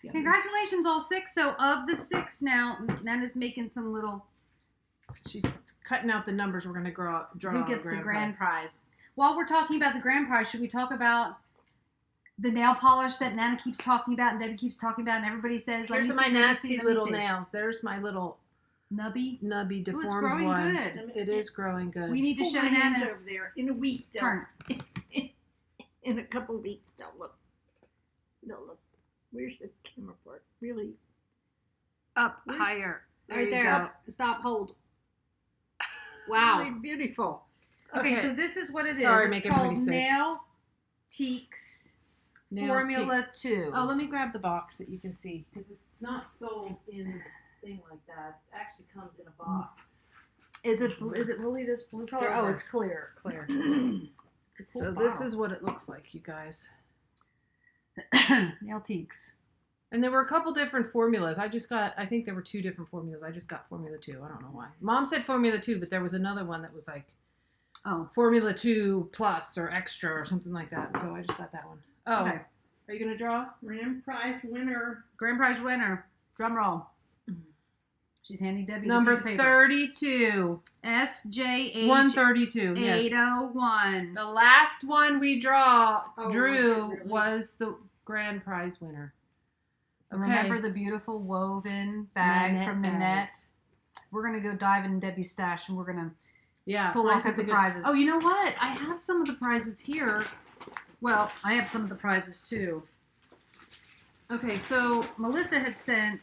yummy. Congratulations, all 6. So of the 6 now, Nana's making some little... She's cutting out the numbers we're going to draw. Who gets the grand prize? While we're talking about the grand prize, should we talk about the nail polish that Nana keeps talking about and Debbie keeps talking about and everybody says, let Here's me my see, let me nasty see, let me little see. nails. There's my little Nubby. deformed Ooh, it's growing one. good. It is growing good. We need to Pull show my hands Nana's over there. In a week, they'll, turn. in a couple of weeks, they'll look. Where's the camera part? Really? Up Where's- higher. Right you there. go. Stop, hold. Wow. Really beautiful. Okay, so this is what it is. Sorry, It's make everybody called sick. Nail Teaks Nail Formula Teaks. 2. Oh, let me grab the box that you can see because it's not sold in a thing like that. It actually comes in a box. Is it really this blue color? Silver. Oh, it's clear. It's clear. It's a cool So this bottle. is what it looks like, you guys. Nail Teaks. And there were a couple different formulas. I think there were 2 different formulas. I just got Formula 2. I don't know why. Mom said Formula 2, but there was another one that was like Oh, Formula 2 Plus or Extra or something like that. So I just got that one. Oh, okay. Are you going to draw? Grand prize winner. Grand prize winner. Drum roll. She's handing Debbie Number the piece of paper. 32. SJH 132, yes. 801. The last one we drew was it really? was the grand prize winner. Okay. Remember the beautiful woven bag Nanette from bag. Nanette? We're going to go dive in Debbie's stash and we're going to Yeah, pull all find kinds something of good. prizes. Oh, you know what? I have some of the prizes here. Well, I have some of the prizes too. okay, so Melissa had sent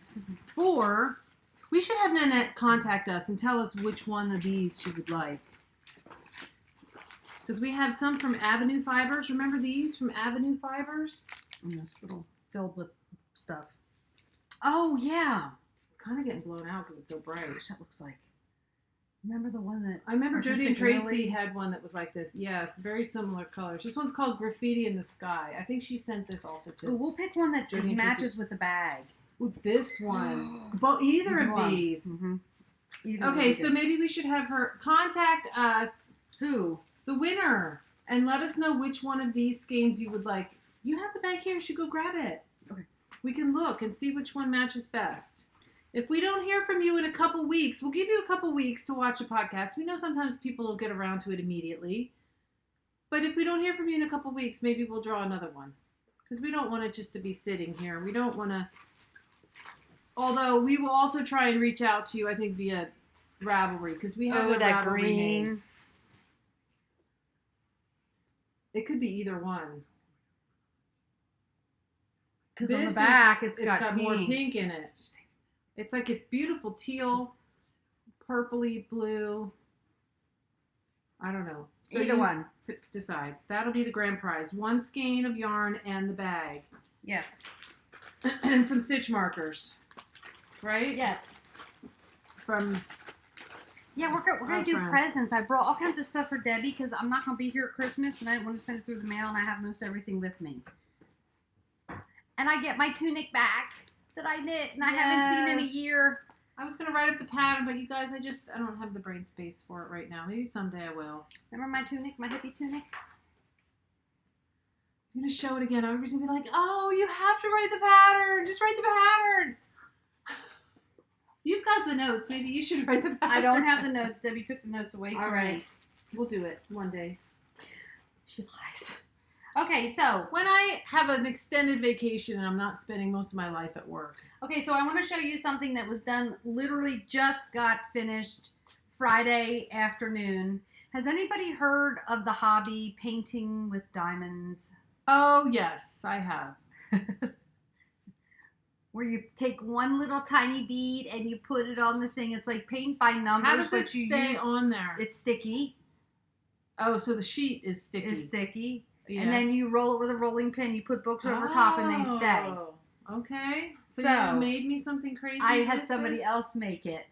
4. we should have Nanette contact us and tell us which one of these she would like. Because we have some from Avenue Fibers. Remember these from Avenue Fibers? And this little filled with stuff. Oh, yeah. Kind of getting blown out because it's so bright. Gosh, that looks like. Remember the one that I remember Judy and Artistic Tracy Lily? had one that was like this. Yes, very similar colors. This one's called Graffiti in the Sky. I think she sent this also Ooh, too. we'll pick one that Judy just and Tracy. matches with the bag. Ooh, this one. Well, either of one. these. Mm-hmm. Okay, so maybe we should have her contact us, Who? the winner, and let us know which one of these skeins you would like. You have the bag here. You should go grab it. Okay. We can look and see which one matches best. If we don't hear from you in a couple weeks, we'll give you a couple weeks to watch a podcast. We know sometimes people will get around to it immediately. But if we don't hear from you in a couple weeks, maybe we'll draw another one. Because we don't want it just to be sitting here. We don't want to... Although we will also try and reach out to you, I think, via Ravelry. Because we have the that Ravelry green. names. It could be either one. Because on the This back, is- it's got pink. more pink in it. It's like a beautiful teal, purpley blue. I don't know. So Either you one. decide. That'll be the grand prize. 1 skein of yarn and the bag. Yes. And some stitch markers. Right? Yes. From... Yeah, we're going Our to do friend. presents. I brought all kinds of stuff for Debbie because I'm not going to be here at Christmas and I didn't want to send it through the mail and I have most everything with me. And I get my tunic back that I knit and I haven't seen in a Yes. year. I was going to write up the pattern, but you guys, I don't have the brain space for it right now. Maybe someday I will. Remember my tunic, my hippie tunic? I'm going to show it again. Everybody's going to be like, oh, you have to write the pattern. Just write the pattern. You've got the notes. Maybe you should write the pattern. I don't have the notes. Debbie took the notes away from All right. me. We'll do it one day. She lies. Okay, so When I have an extended vacation and I'm not spending most of my life at work. I want to show you something that was done, literally just got finished Friday afternoon. Has anybody heard of the hobby painting with diamonds? Oh, yes, I have. Where you take one little tiny bead and you put it on the thing. It's like paint by numbers. How does it but you stay use, on there? It's sticky. Oh, so the sheet is sticky. It's sticky. Yes. And then you roll it with a rolling pin. You put books over top and they stay. Oh, okay. So So, you made me something crazy. I had with somebody this? else make it.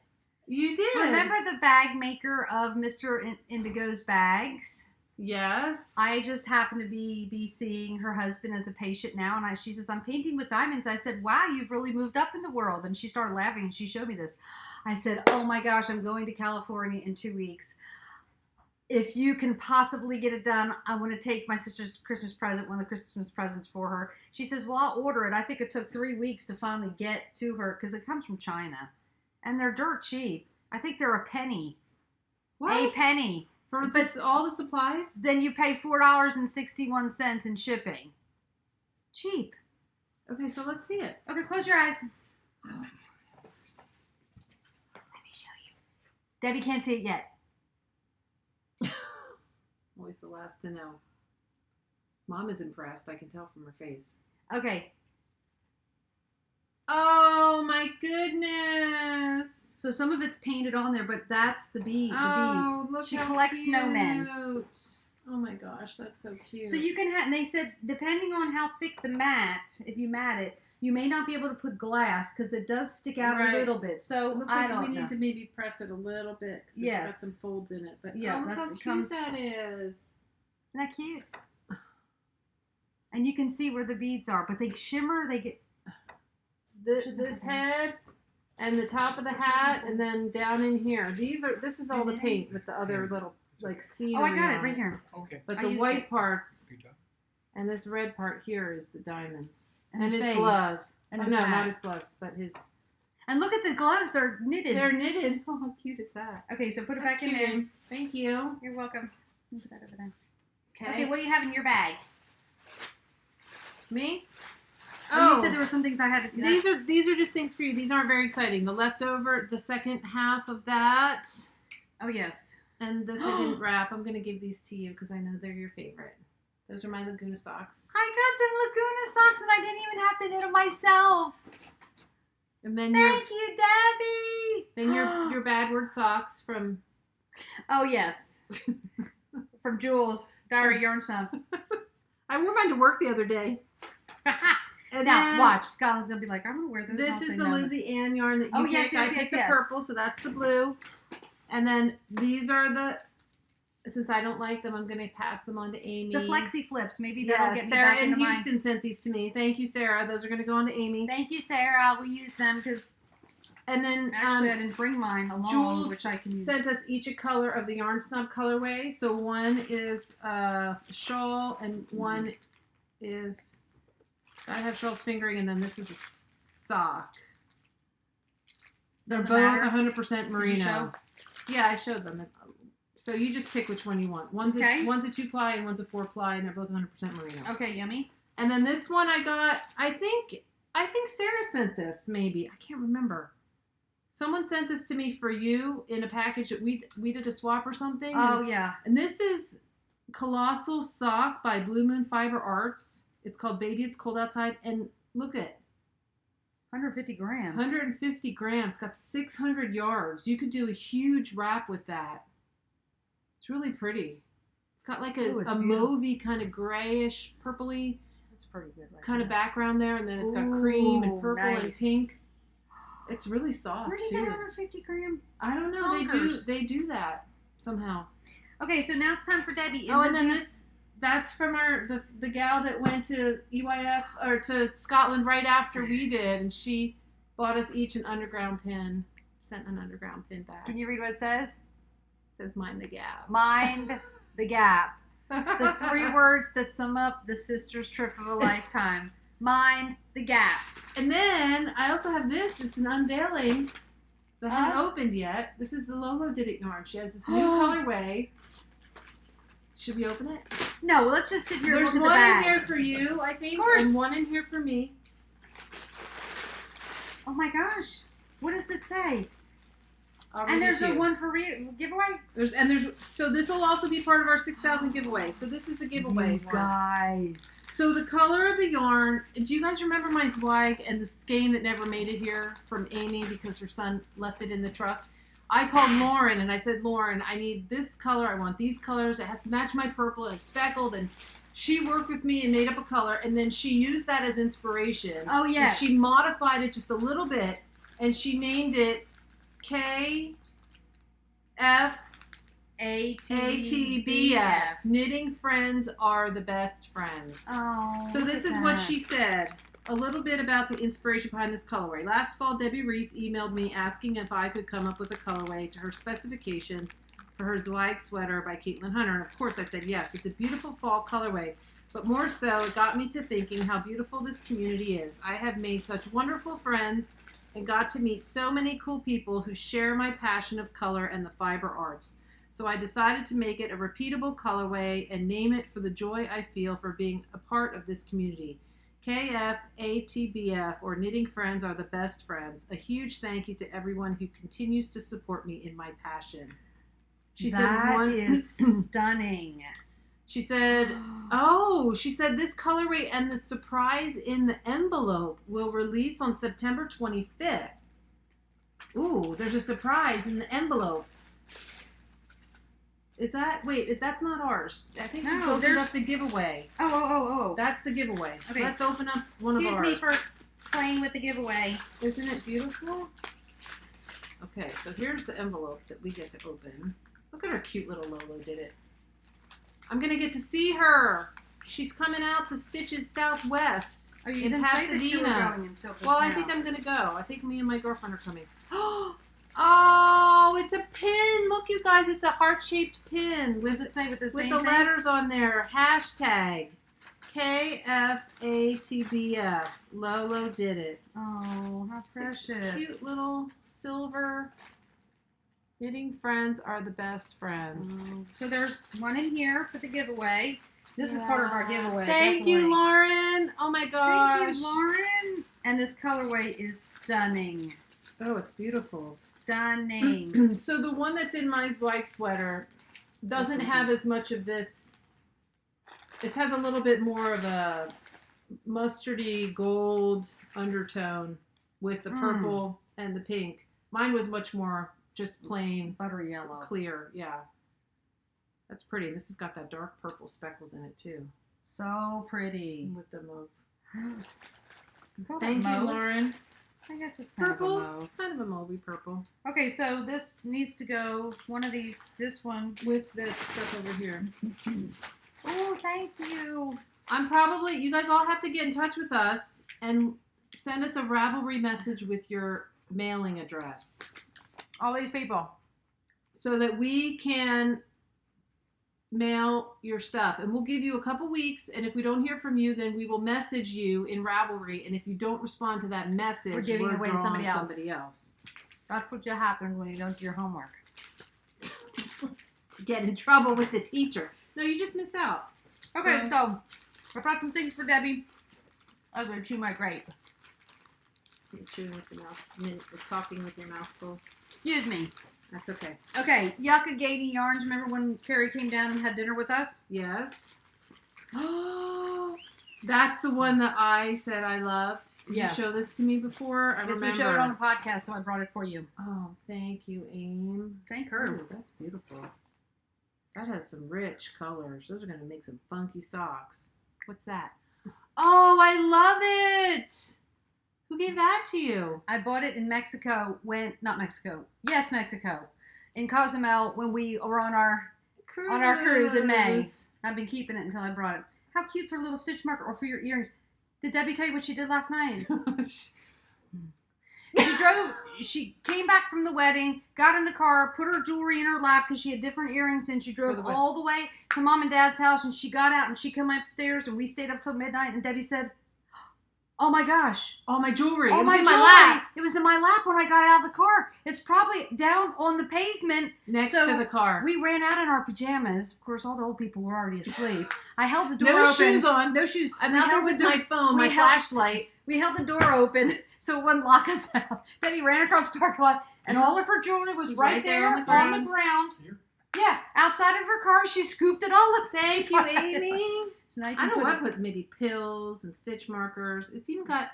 You did. Remember the bag maker of Mr. Indigo's bags? Yes. I just happen to be seeing her husband as a patient now, and she says, I'm painting with diamonds. I said, wow, you've really moved up in the world. And she started laughing, and she showed me this. I said, oh my gosh, I'm going to California in 2 weeks. If you can possibly get it done, I want to take my sister's Christmas present, one of the Christmas presents for her. She says, well, I'll order it. I think it took 3 weeks to finally get to her because it comes from China. And they're dirt cheap. I think they're a penny. What? A penny. For But- this, all the supplies? Then you pay $4.61 in shipping. Cheap. Okay, so let's see it. Okay, close your eyes. Let me show you. Debbie can't see it yet. Always the last to know. Mom is impressed. I can tell from her face. Okay, Oh my goodness! so some of it's painted on there, but that's the bead. Oh, The beads. look She how collects cute. snowmen. Oh my gosh, that's so cute. So you can have, and they said, depending on how thick the mat, if you mat it, you may not be able to put glass because it does stick out Right. a little bit. So It looks I like don't we know. need to maybe press it a little bit because Yes. it's got some folds in it. But Yeah, oh, look that's- how it cute comes- that is. Isn't that cute? And you can see where the beads are, but they shimmer. They get. This head and the top of the hat, and then down in here. This is all the paint with the other little like scenery. Oh, I got it on right here. Okay. But I the used white it. parts Good job. and this red part here is the diamonds And and the his face. gloves. And Oh, his no, hat. not his gloves, but his. And look at the gloves; they're knitted. They're knitted. Oh, how cute is that? Okay, so put it That's back in cute. there. Thank you. You're welcome. Put that over there. Okay. Okay, what do you have in your bag? Me? Oh, you said there were some things I had to. These are just things for you. These aren't very exciting. The leftover, the second half of that, Oh yes. and this I didn't wrap. I'm gonna give these to you because I know they're your favorite. Those are my Laguna socks. I got some Laguna socks and I didn't even have to knit them myself. And then Thank you, Debbie. your bad word socks from. Oh yes. From Jules, Diary Yarn Snub. I wore mine to work the other day. And Now then watch, Scotland's gonna be like, I'm gonna wear those. and I'll This say is the no. Lizzie Ann yarn that you Oh, picked. yes, yes, I picked yes, the yes. purple, so that's the blue. And then these are the, since I don't like them, I'm going to pass them on to Amy. The Flexi Flips. Maybe that'll get me Sarah back in into Houston sent these to me. Thank you, Sarah. Those are going to go on to Amy. Thank you, Sarah. We'll use them because And then actually I didn't bring mine along, Jules which I can use. sent us each a color of the Yarn Snob colorway. So one is a shawl and one is, I have shawl's fingering, and then this is a sock. They're Doesn't both matter. 100% merino. Did you show? Yeah, I showed them. So you just pick which one you want. One's a 2-ply and one's a 4-ply, and they're both 100% merino. Okay, yummy. And then this one I got, I think Sarah sent this, maybe. I can't remember. Someone sent this to me for you in a package that we did a swap or something. Oh, yeah. And this is Colossal Sock by Blue Moon Fiber Arts. It's called Baby It's Cold Outside. And look at 150 grams. 150 grams. Got 600 yards. You could do a huge wrap with that. It's really pretty. It's got like a mauvey kind of grayish, purpley That's pretty good kind of background there. And then it's got cream and purple and nice. Pink. It's really soft, Where do you too. get 150 gram? I don't know. Bonkers. They do that somehow. Okay, so now it's time for Debbie. Oh, and then that's from the gal that went to EYF or to Scotland right after we did, and she bought us each an underground pin. Sent an underground pin back. Can you read what it says? It says mind the gap. Mind the gap. The 3 words that sum up the sisters' trip of a lifetime. Mind the gap. And then I also have this. It's an unveiling that I haven't opened yet. This is the Lolo Did It yarn. She has this new colorway. Should we open it? No, well, let's just sit here There's and look one at the in bag. here for you, I think, Of course. and one in here for me. Oh my gosh. What does it say? I'll read And it there's to a you. one for giveaway? So this will also be part of our 6,000 giveaway. So this is the giveaway You one. guys. So the color of the yarn, do you guys remember my Zweig and the skein that never made it here from Amy because her son left it in the truck? I called Lauren and I said, Lauren, I need this color. I want these colors. It has to match my purple and speckled. And she worked with me and made up a color. And then she used that as inspiration. Oh, yes. And she modified it just a little bit. And she named it ATBF. Knitting friends are the best friends. Oh, So this look is at what that. she said. A little bit about the inspiration behind this colorway. Last fall, Debbie Reese emailed me asking if I could come up with a colorway to her specifications for her Zweig sweater by Caitlin Hunter. And of course I said yes. It's a beautiful fall colorway. But more so, it got me to thinking how beautiful this community is. I have made such wonderful friends and got to meet so many cool people who share my passion of color and the fiber arts. So I decided to make it a repeatable colorway and name it for the joy I feel for being a part of this community. KFATBF, or Knitting Friends Are the Best Friends. A huge thank you to everyone who continues to support me in my passion. She That said is stunning. She said, she said this colorway and the surprise in the envelope will release on September 25th. Ooh, there's a surprise in the envelope. That's not ours. I think we opened up the giveaway. Oh. That's the giveaway. Okay. Let's open up one of ours. Excuse me for playing with the giveaway. Isn't it beautiful? Okay, so here's the envelope that we get to open. Look at her cute little Lolo Did It. I'm going to get to see her. She's coming out to Stitches Southwest Oh, you in didn't say that you were Pasadena. going until just Well, I now. think I'm going to go. I think me and my girlfriend are coming. Oh, it's a pin. Look, you guys, it's a heart-shaped pin What does it say with the same the things? letters on there. Hashtag KFATBF. Lolo Did It. Oh, how It's a precious. cute little silver. Knitting friends are the best friends. So there's one in here for the giveaway. This is part of our giveaway. Thank you, definitely. Lauren. Oh my gosh. Thank you, Lauren. And this colorway is stunning. Oh, it's beautiful. Stunning. So the one that's in my Zweig sweater doesn't have as much of this. This has a little bit more of a mustardy gold undertone with the purple and the pink. Mine was much more just plain Butter yellow. clear. Yeah. That's pretty. This has got that dark purple speckles in it too. So pretty. With the mauve. You call that Thank you, mauve? Lauren. I guess it's kind Purple. of a mauve. It's kind of a mauvey purple. Okay, so this needs to go, one of these, this one. With this stuff over here. Oh, thank you. You guys all have to get in touch with us and send us a Ravelry message with your mailing address All these people. so that we can mail your stuff. And we'll give you a couple weeks, and if we don't hear from you, then we will message you in Ravelry, and if you don't respond to that message, We're giving it away to drawing somebody else. That's what happens when you don't do your homework. Get in trouble with the teacher. No, you just miss out. Okay, so I brought some things for Debbie as I chew my grape. You're chewing with your mouth, you're talking with your mouth full. Excuse me. That's okay. Okay, Yucca Gaty Yarns. Remember when Carrie came down and had dinner with us? Yes. Oh, that's the one that I said I loved. Did Yes. you show this to me before? I Yes, remember. we showed it on the podcast, so I brought it for you. Oh, thank you, Aim. Thank her. Ooh, that's beautiful. That has some rich colors. Those are going to make some funky socks. What's that? Oh, I love it. Who gave that to you? I bought it in Mexico not Mexico. Yes, Mexico. In Cozumel when we were on our cruise in May. I've been keeping it until I brought it. How cute for a little stitch marker or for your earrings. Did Debbie tell you what she did last night? She came back from the wedding, got in the car, put her jewelry in her lap because she had different earrings, and she drove all the way to Mom and Dad's house, and she got out and she came upstairs and we stayed up till midnight, and Debbie said, "Oh my gosh. Oh, my jewelry. Oh, It was my in jewelry. my lap. It was in my lap when I got out of the car. It's probably down on the pavement." Next So to the car. We ran out in our pajamas. Of course, all the old people were already asleep. I held the door No open. shoes on. No shoes. I'm We out there held the with door- my phone, we my held- flashlight. We held the door open so it wouldn't lock us out. Debbie ran across the parking lot, and all of her jewelry was It's right there on the ground. Here? Yeah, outside of her car. She scooped it all up. Thank She you, brought it inside. Amy. So now you I can know put I it- put maybe pills and stitch markers. It's even got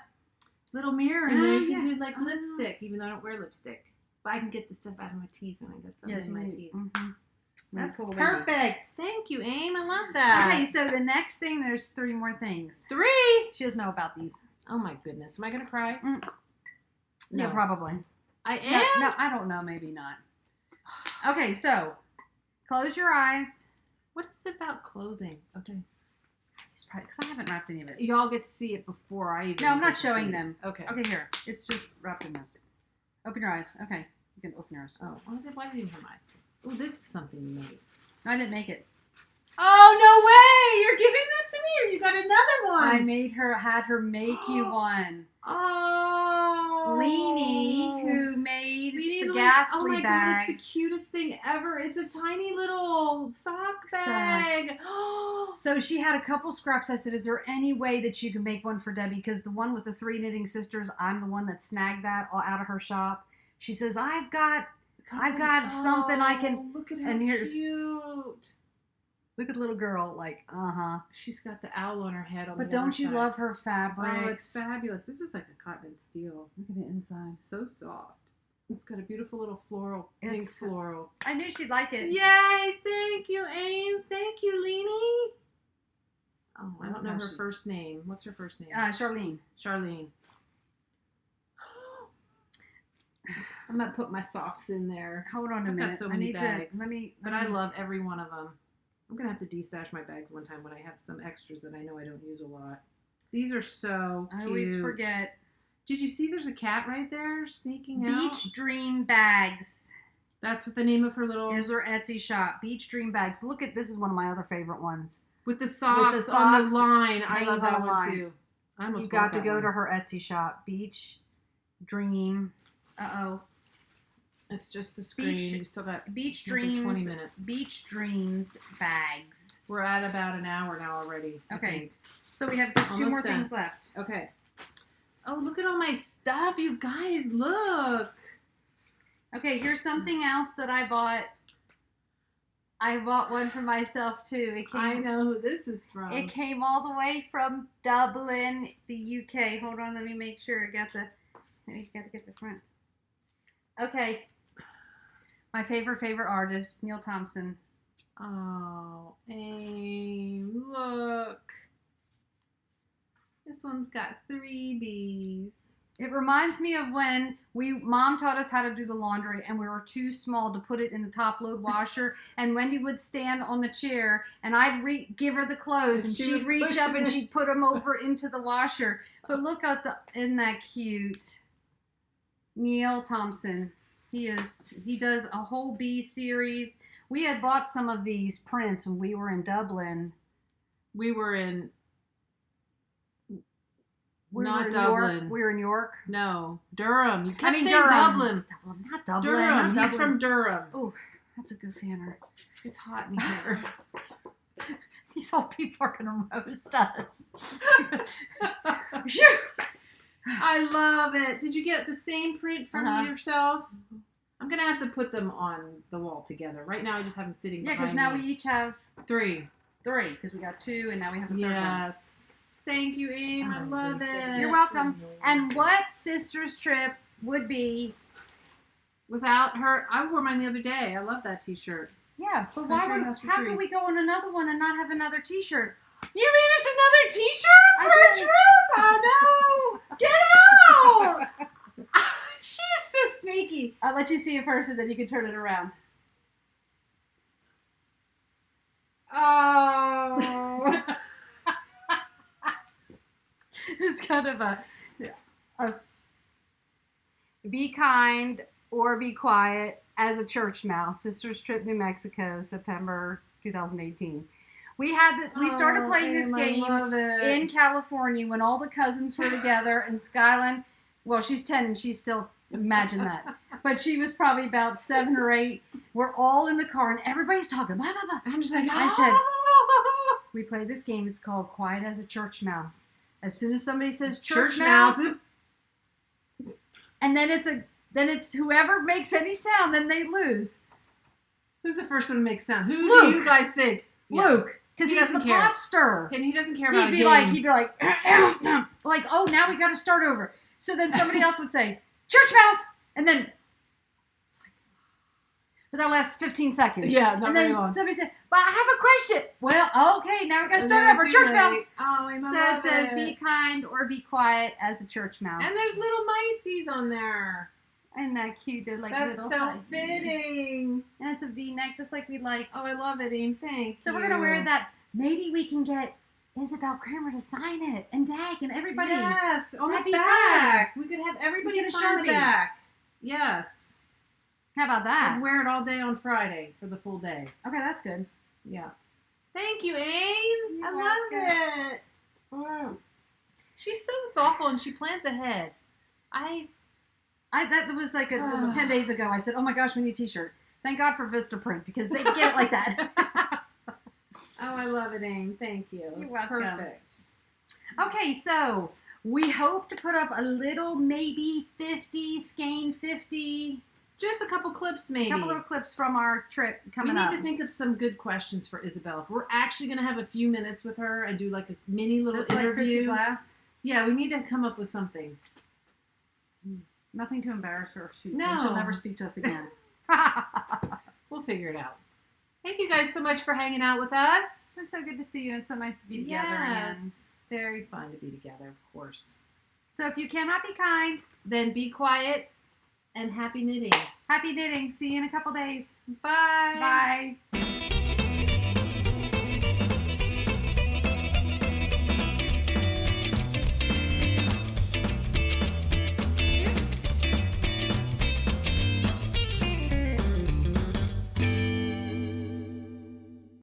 little mirror in there. Oh, You can yeah. do like Oh. lipstick, even though I don't wear lipstick. But I can get the stuff out of my teeth when I got something Yes, in my you- teeth. mhm. That's Pull away. perfect. Thank you, Aim. I love that. Okay, so the next thing, there's 3 more things. 3. She doesn't know about these. Oh my goodness. Am I gonna cry? Mm. No. Yeah, probably. I am. No, I don't know. Maybe not. Okay, so close your eyes. What is it about closing? Okay. It's probably because I haven't wrapped any of it. Y'all get to see it before I even. No, I'm get not to showing see it. them. Okay. Okay, here. It's just wrapped in this. Open your eyes. Okay, you can open your eyes. Oh, why did you have my eyes? Oh, this is something you made. I didn't make it. Oh, no way! You're giving this to me, or you got another one? Had her make you one. Oh. Leanie, who made Leanie the Louise, ghastly oh my God, bags. it's the cutest thing ever. It's a tiny little sock bag. So she had a couple scraps. I said, "Is there any way that you can make one for Debbie?" Because the one with the 3 knitting sisters, I'm the one that snagged that all out of her shop. She says, I've got something I can. Look at her and here's- cute. Look at the little girl, like, She's got the owl on her head on But the other don't you side. love her fabrics? Oh, it's fabulous. This is like a cotton and steel. Look at the inside. So soft. It's got a beautiful little floral, pink It's- floral. I knew she'd like it. Yay! Thank you, Aim. Thank you, Leanie. Oh, I don't know her first name. What's her first name? Charlene. Charlene. I'm gonna put my socks in there. Hold on a I've got minute. so I many need bags, to. Let me. But I love every one of them. I'm gonna have to destash my bags one time when I have some extras that I know I don't use a lot. These are so cute. I always forget. Did you see there's a cat right there sneaking out? Beach Dream Bags That's what the name of her little... is her Etsy shop. Beach Dream Bags. Look at this is one of my other favorite ones. With the socks on the line. I love that one too. I almost You got to bought go that to one. her Etsy shop. Beach Dream. It's just the screen. Beach- We still got Beach another Dreams. 20 minutes. Beach Dreams Bags. We're at about an hour now already. I Okay. think. So we have just 2 Almost more done. things left. Okay. Oh, look at all my stuff, you guys. Look. Okay, here's something else that I bought. I bought one for myself too. I know who this is from. It came all the way from Dublin, the UK. Hold on, let me make sure I got the. I got to get the front. Okay. My favorite artist, Neil Thompson. Oh, Aim, look. This one's got 3 bees. It reminds me of when Mom taught us how to do the laundry and we were too small to put it in the top load washer. And Wendy would stand on the chair and I'd give her the clothes and she'd reach up and she'd put them over into the washer. But look at isn't that cute? Neil Thompson. He does a whole bee series. We had bought some of these prints when we were in Dublin. We were in Dublin. Dublin. We were in York. No, Durham. You kept saying Durham. Dublin. Not Dublin. Durham. Not He's Dublin. from Durham. Oh, that's a good fanner. It's hot in here. These old people are going to roast us. I love it. Did you get the same print from Uh-huh. yourself? I'm going to have to put them on the wall together. Right now, I just have them sitting Yeah, behind because now me. we each have 3. because we got 2 and now we have a third one. Yes. Thank you, Aim. I love it. You're welcome. And what sister's trip would be? Without her, I wore mine the other day. I love that T-shirt. Yeah, but Country House for how could Trees. we go on another one and not have another T-shirt? You mean it's another T-shirt I for a did. trip? Oh no! Get out! She is so sneaky. I'll let you see it first and then you can turn it around. Oh. It's kind of a be kind or be quiet as a church mouse. Sister's Trip, New Mexico, September 2018. We started playing this game in California when all the cousins were together and Skyline, well, she's 10 and she's still, imagine that. But she was probably about 7 or 8. We're all in the car and everybody's talking, blah, blah, blah. I'm just like, I said, we played this game. It's called Quiet as a Church Mouse. As soon as somebody says church mouse, and then it's whoever makes any sound, then they lose. Who's the first one to make sound? Who Luke. do you guys think? Luke, because He he's the doesn't care. pot stirrer. And he doesn't care about He'd be like, like, oh, now we got to start over. So then somebody else would say, church mouse, and then, it's like, but that lasts 15 seconds. Yeah, not and very then long. somebody said, but I have a question. Well, okay, now we got to start over. Church mouse. Oh, I love So it says, it. be kind or be quiet as a church mouse. And there's little miceies on there. Isn't that cute? They're like That's little so huggy. fitting. And it's a V-neck just like we like. Oh, I love it, Aim. Thanks. So we're going to wear that. Maybe we can get Isabel Kramer to sign it. And Dag and everybody. Yes, on That'd the be back. We could have everybody get a sign the Sharpie. back. Yes. How about that? I'd wear it all day on Friday for the full day. Okay, that's good. Yeah. Thank you, Aim. You're I love welcome. it. She's so thoughtful and she plans ahead. That was like 10 days ago. I said, oh my gosh, we need a t-shirt. Thank God for Vistaprint because they get it like that. Oh, I love it, Aim. Thank you. You're It's welcome. Perfect. Okay, so we hope to put up a little, maybe 50, Skein 50, Just a couple clips, maybe. a couple little clips from our trip We coming need up. to think of some good questions for Isabel. If we're actually going to have a few minutes with her and do like a mini little Just like Christy interview. Glass. Yeah, we need to come up with something. Nothing to embarrass her. No. She'll never speak to us again. We'll figure it out. Thank you guys so much for hanging out with us. It's so good to see you and so nice to be together again. Yes. Very fun to be together, of course. So if you cannot be kind, Then be quiet and happy knitting. happy knitting. See you in a couple days. Bye. Bye.